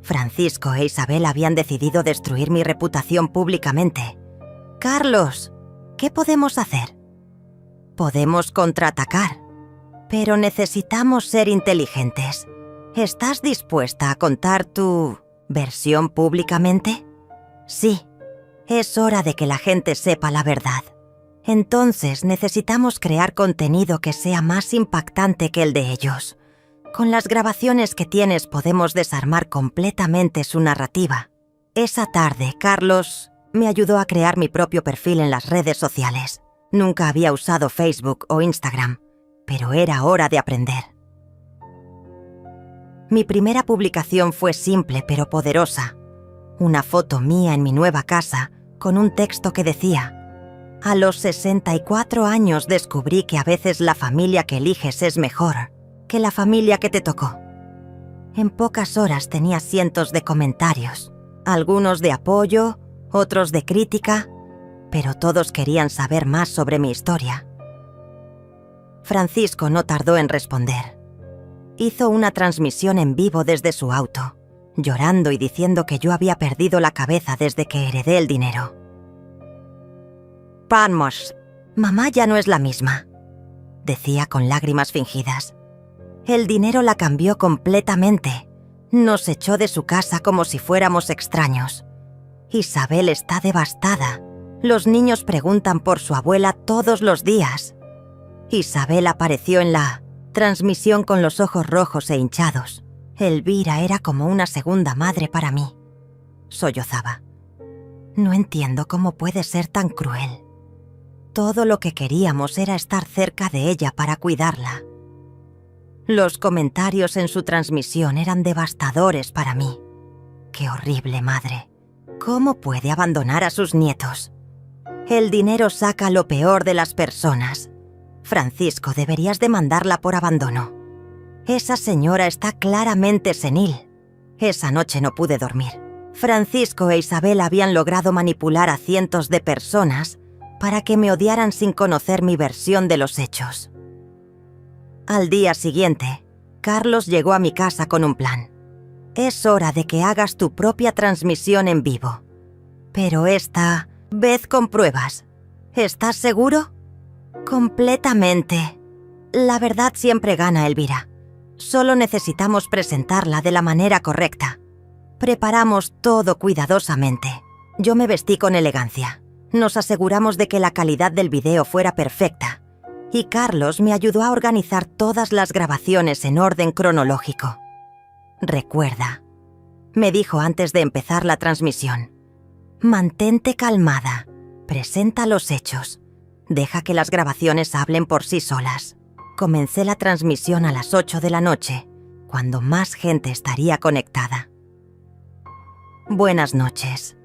Francisco e Isabel habían decidido destruir mi reputación públicamente. Carlos, ¿qué podemos hacer? Podemos contraatacar, pero necesitamos ser inteligentes. ¿Estás dispuesta a contar tu versión públicamente? Sí, es hora de que la gente sepa la verdad. Entonces necesitamos crear contenido que sea más impactante que el de ellos. Con las grabaciones que tienes podemos desarmar completamente su narrativa. Esa tarde, Carlos me ayudó a crear mi propio perfil en las redes sociales. Nunca había usado Facebook o Instagram, pero era hora de aprender. Mi primera publicación fue simple pero poderosa. Una foto mía en mi nueva casa con un texto que decía: a los 64 años descubrí que a veces la familia que eliges es mejor que la familia que te tocó. En pocas horas tenía cientos de comentarios, algunos de apoyo, otros de crítica, pero todos querían saber más sobre mi historia. Francisco no tardó en responder. Hizo una transmisión en vivo desde su auto, llorando y diciendo que yo había perdido la cabeza desde que heredé el dinero. Vamos, mamá ya no es la misma, decía con lágrimas fingidas. El dinero la cambió completamente. Nos echó de su casa como si fuéramos extraños. Isabel está devastada. Los niños preguntan por su abuela todos los días. Isabel apareció en la transmisión con los ojos rojos e hinchados. Elvira era como una segunda madre para mí. Sollozaba. No entiendo cómo puede ser tan cruel. Todo lo que queríamos era estar cerca de ella para cuidarla. Los comentarios en su transmisión eran devastadores para mí. ¡Qué horrible madre! ¿Cómo puede abandonar a sus nietos? El dinero saca lo peor de las personas. Francisco, deberías demandarla por abandono. Esa señora está claramente senil. Esa noche no pude dormir. Francisco e Isabel habían logrado manipular a cientos de personas para que me odiaran sin conocer mi versión de los hechos. Al día siguiente, Carlos llegó a mi casa con un plan. Es hora de que hagas tu propia transmisión en vivo. Pero esta vez con pruebas. ¿Estás seguro? Completamente. La verdad siempre gana, Elvira. Solo necesitamos presentarla de la manera correcta. Preparamos todo cuidadosamente. Yo me vestí con elegancia. Nos aseguramos de que la calidad del video fuera perfecta. Y Carlos me ayudó a organizar todas las grabaciones en orden cronológico. Recuerda, me dijo antes de empezar la transmisión, mantente calmada, presenta los hechos, deja que las grabaciones hablen por sí solas. Comencé la transmisión a las 8 de la noche, cuando más gente estaría conectada. Buenas noches.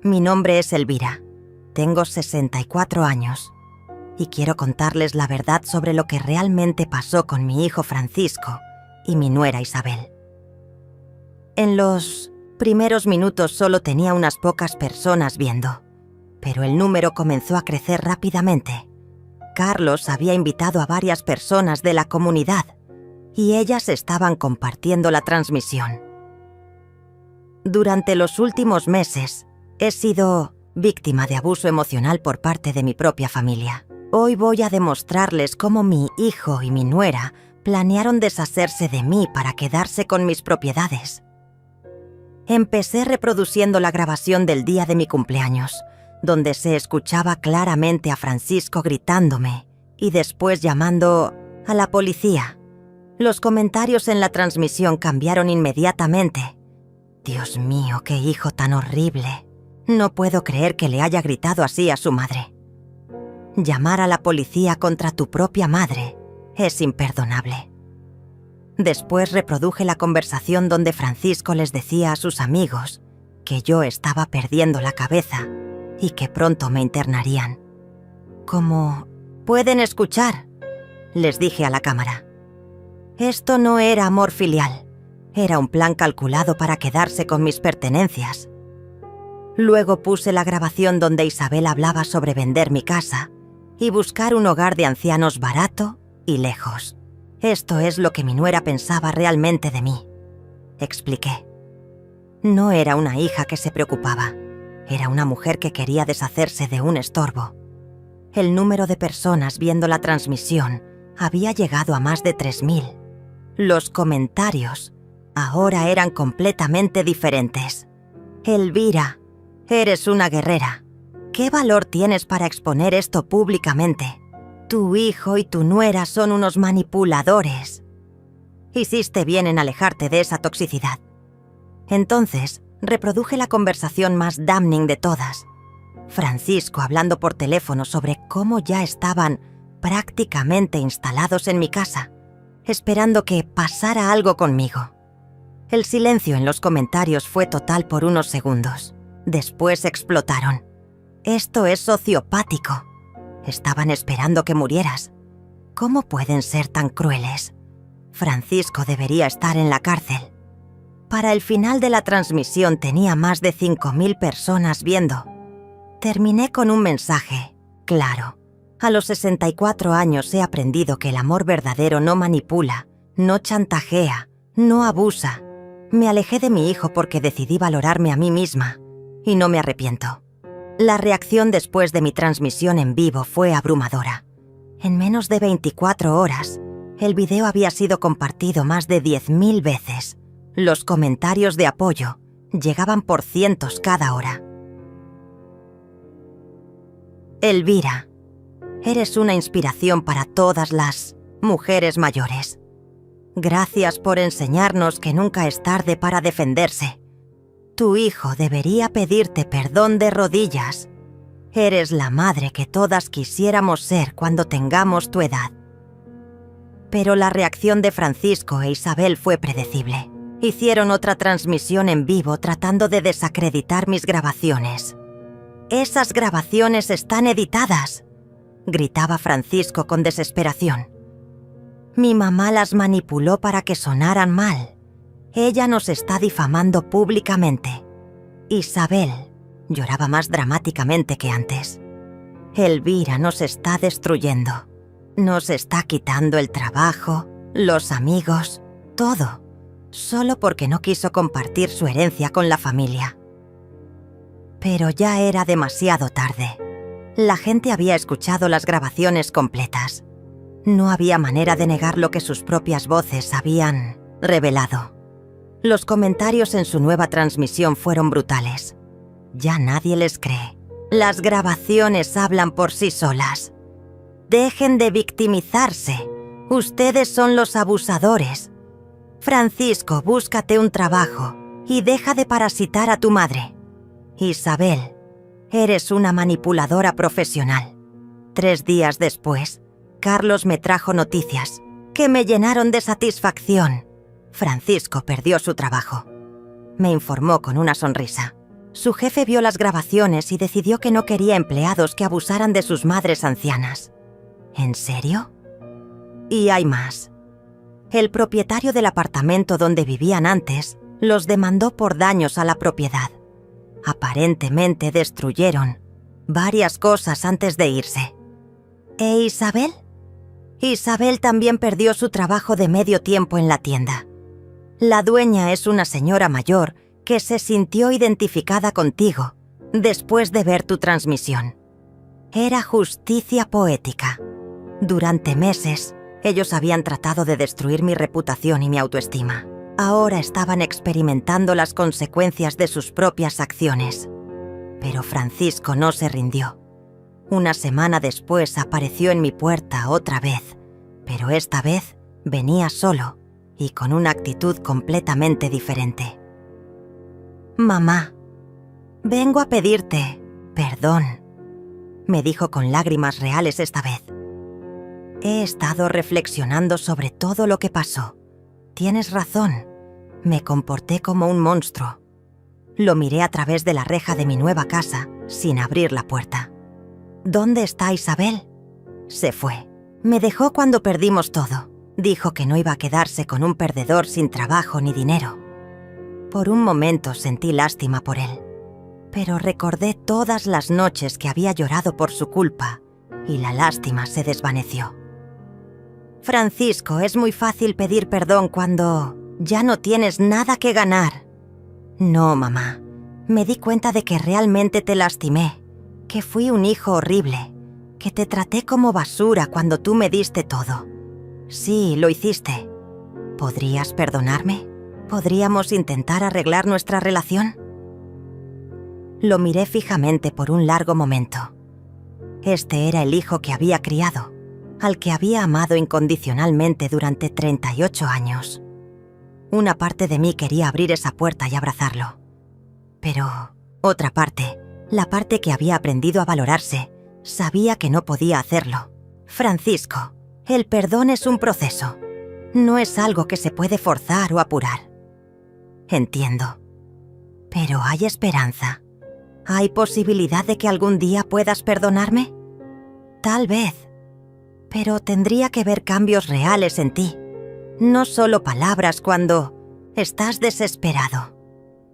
Mi nombre es Elvira. Tengo 64 años. y quiero contarles la verdad sobre lo que realmente pasó con mi hijo Francisco y mi nuera Isabel. En los primeros minutos solo tenía unas pocas personas viendo, pero el número comenzó a crecer rápidamente. Carlos había invitado a varias personas de la comunidad y ellas estaban compartiendo la transmisión. Durante los últimos meses he sido víctima de abuso emocional por parte de mi propia familia. Hoy voy a demostrarles cómo mi hijo y mi nuera planearon deshacerse de mí para quedarse con mis propiedades. Empecé reproduciendo la grabación del día de mi cumpleaños, donde se escuchaba claramente a Francisco gritándome y después llamando a la policía. Los comentarios en la transmisión cambiaron inmediatamente. Dios mío, qué hijo tan horrible. No puedo creer que le haya gritado así a su madre. Llamar a la policía contra tu propia madre es imperdonable. Después reproduje la conversación donde Francisco les decía a sus amigos que yo estaba perdiendo la cabeza y que pronto me internarían. Como pueden escuchar, les dije a la cámara. Esto no era amor filial, era un plan calculado para quedarse con mis pertenencias. Luego puse la grabación donde Isabel hablaba sobre vender mi casa y buscar un hogar de ancianos barato y lejos. Esto es lo que mi nuera pensaba realmente de mí, expliqué. No era una hija que se preocupaba, era una mujer que quería deshacerse de un estorbo. El número de personas viendo la transmisión había llegado a más de 3000. Los comentarios ahora eran completamente diferentes. Elvira, eres una guerrera. ¿Qué valor tienes para exponer esto públicamente? Tu hijo y tu nuera son unos manipuladores. Hiciste bien en alejarte de esa toxicidad. Entonces, reproduje la conversación más damning de todas. Francisco hablando por teléfono sobre cómo ya estaban prácticamente instalados en mi casa, esperando que pasara algo conmigo. El silencio en los comentarios fue total por unos segundos. Después explotaron. Esto es sociopático. Estaban esperando que murieras. ¿Cómo pueden ser tan crueles? Francisco debería estar en la cárcel. Para el final de la transmisión tenía más de 5000 personas viendo. Terminé con un mensaje claro. A los 64 años he aprendido que el amor verdadero no manipula, no chantajea, no abusa. Me alejé de mi hijo porque decidí valorarme a mí misma y no me arrepiento. La reacción después de mi transmisión en vivo fue abrumadora. En menos de 24 horas, el video había sido compartido más de 10.000 veces. Los comentarios de apoyo llegaban por cientos cada hora. Elvira, eres una inspiración para todas las mujeres mayores. Gracias por enseñarnos que nunca es tarde para defenderse. Tu hijo debería pedirte perdón de rodillas. Eres la madre que todas quisiéramos ser cuando tengamos tu edad. Pero la reacción de Francisco e Isabel fue predecible. Hicieron otra transmisión en vivo tratando de desacreditar mis grabaciones. «Esas grabaciones están editadas», gritaba Francisco con desesperación. «Mi mamá las manipuló para que sonaran mal. Ella nos está difamando públicamente». Isabel lloraba más dramáticamente que antes. «Elvira nos está destruyendo. Nos está quitando el trabajo, los amigos, todo, solo porque no quiso compartir su herencia con la familia». Pero ya era demasiado tarde. La gente había escuchado las grabaciones completas. No había manera de negar lo que sus propias voces habían revelado. Los comentarios en su nueva transmisión fueron brutales. Ya nadie les cree. Las grabaciones hablan por sí solas. Dejen de victimizarse. Ustedes son los abusadores. Francisco, búscate un trabajo y deja de parasitar a tu madre. Isabel, eres una manipuladora profesional. 3 días después, Carlos me trajo noticias que me llenaron de satisfacción. Francisco perdió su trabajo. Me informó con una sonrisa. Su jefe vio las grabaciones y decidió que no quería empleados que abusaran de sus madres ancianas. ¿En serio? Y hay más. El propietario del apartamento donde vivían antes los demandó por daños a la propiedad. Aparentemente destruyeron varias cosas antes de irse. ¿E Isabel? Isabel también perdió su trabajo de medio tiempo en la tienda. La dueña es una señora mayor que se sintió identificada contigo después de ver tu transmisión. Era justicia poética. Durante meses, ellos habían tratado de destruir mi reputación y mi autoestima. Ahora estaban experimentando las consecuencias de sus propias acciones. Pero Francisco no se rindió. Una semana después apareció en mi puerta otra vez, pero esta vez venía solo y con una actitud completamente diferente. «Mamá, vengo a pedirte perdón», me dijo con lágrimas reales esta vez. «He estado reflexionando sobre todo lo que pasó. Tienes razón, me comporté como un monstruo». Lo miré a través de la reja de mi nueva casa sin abrir la puerta. «¿Dónde está Isabel?» Se fue. Me dejó cuando perdimos todo. Dijo que no iba a quedarse con un perdedor sin trabajo ni dinero. Por un momento sentí lástima por él, pero recordé todas las noches que había llorado por su culpa y la lástima se desvaneció. «Francisco, es muy fácil pedir perdón cuando ya no tienes nada que ganar». «No, mamá. Me di cuenta de que realmente te lastimé, que fui un hijo horrible, que te traté como basura cuando tú me diste todo. Sí, lo hiciste. ¿Podrías perdonarme? ¿Podríamos intentar arreglar nuestra relación?» Lo miré fijamente por un largo momento. Este era el hijo que había criado, al que había amado incondicionalmente durante 38 años. Una parte de mí quería abrir esa puerta y abrazarlo. Pero otra parte, la parte que había aprendido a valorarse, sabía que no podía hacerlo. «Francisco, el perdón es un proceso. No es algo que se puede forzar o apurar». «Entiendo. Pero hay esperanza. ¿Hay posibilidad de que algún día puedas perdonarme?» «Tal vez. Pero tendría que ver cambios reales en ti. No solo palabras cuando estás desesperado».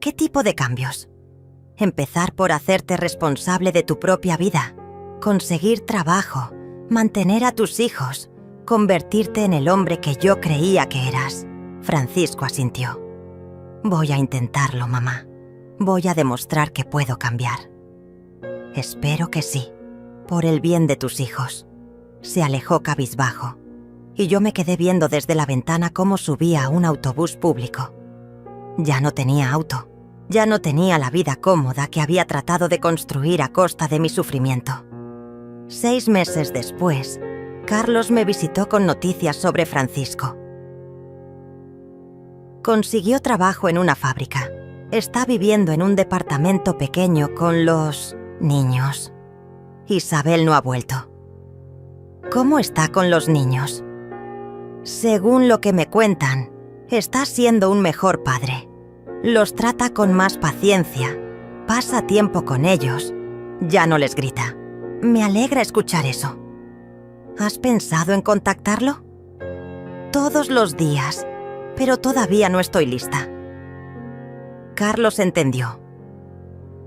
«¿Qué tipo de cambios?» «Empezar por hacerte responsable de tu propia vida, conseguir trabajo, mantener a tus hijos, convertirte en el hombre que yo creía que eras». Francisco asintió. «Voy a intentarlo, mamá. Voy a demostrar que puedo cambiar». «Espero que sí, por el bien de tus hijos». Se alejó cabizbajo, y yo me quedé viendo desde la ventana cómo subía a un autobús público. Ya no tenía auto. Ya no tenía la vida cómoda que había tratado de construir a costa de mi sufrimiento. 6 meses después, Carlos me visitó con noticias sobre Francisco. Consiguió trabajo en una fábrica. Está viviendo en un departamento pequeño con los niños. Isabel no ha vuelto. ¿Cómo está con los niños? Según lo que me cuentan, está siendo un mejor padre. Los trata con más paciencia, pasa tiempo con ellos, ya no les grita. Me alegra escuchar eso. ¿Has pensado en contactarlo? Todos los días, pero todavía no estoy lista. Carlos entendió.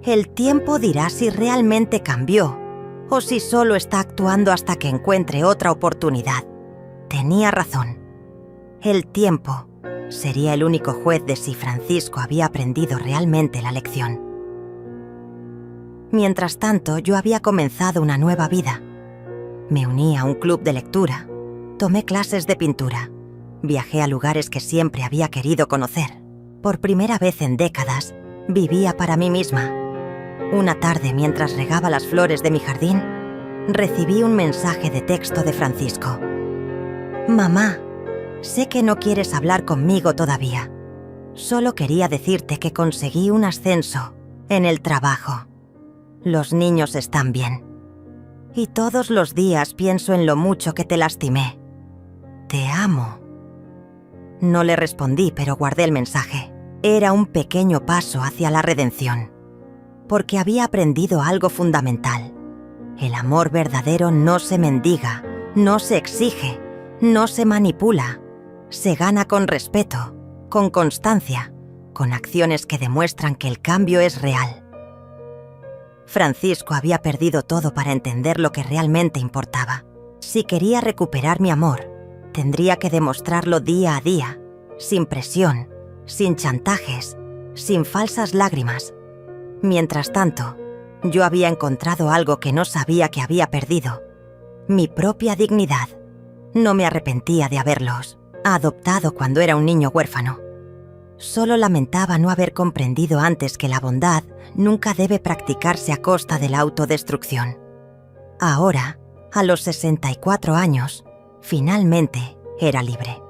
El tiempo dirá si realmente cambió o si solo está actuando hasta que encuentre otra oportunidad. Tenía razón. El tiempo sería el único juez de si Francisco había aprendido realmente la lección. Mientras tanto, yo había comenzado una nueva vida. Me uní a un club de lectura, tomé clases de pintura, viajé a lugares que siempre había querido conocer. Por primera vez en décadas, vivía para mí misma. Una tarde, mientras regaba las flores de mi jardín, recibí un mensaje de texto de Francisco. «Mamá, sé que no quieres hablar conmigo todavía. Solo quería decirte que conseguí un ascenso en el trabajo. Los niños están bien. Y todos los días pienso en lo mucho que te lastimé. Te amo». No le respondí, pero guardé el mensaje. Era un pequeño paso hacia la redención, porque había aprendido algo fundamental. El amor verdadero no se mendiga No se exige, no se manipula, se gana con respeto, con constancia, con acciones que demuestran que el cambio es real. Francisco había perdido todo para entender lo que realmente importaba. Si quería recuperar mi amor, tendría que demostrarlo día a día, sin presión, sin chantajes, sin falsas lágrimas. Mientras tanto, yo había encontrado algo que no sabía que había perdido: mi propia dignidad. No me arrepentía de haberlos adoptado cuando era un niño huérfano. Solo lamentaba no haber comprendido antes que la bondad nunca debe practicarse a costa de la autodestrucción. Ahora, a los 64 años, finalmente era libre.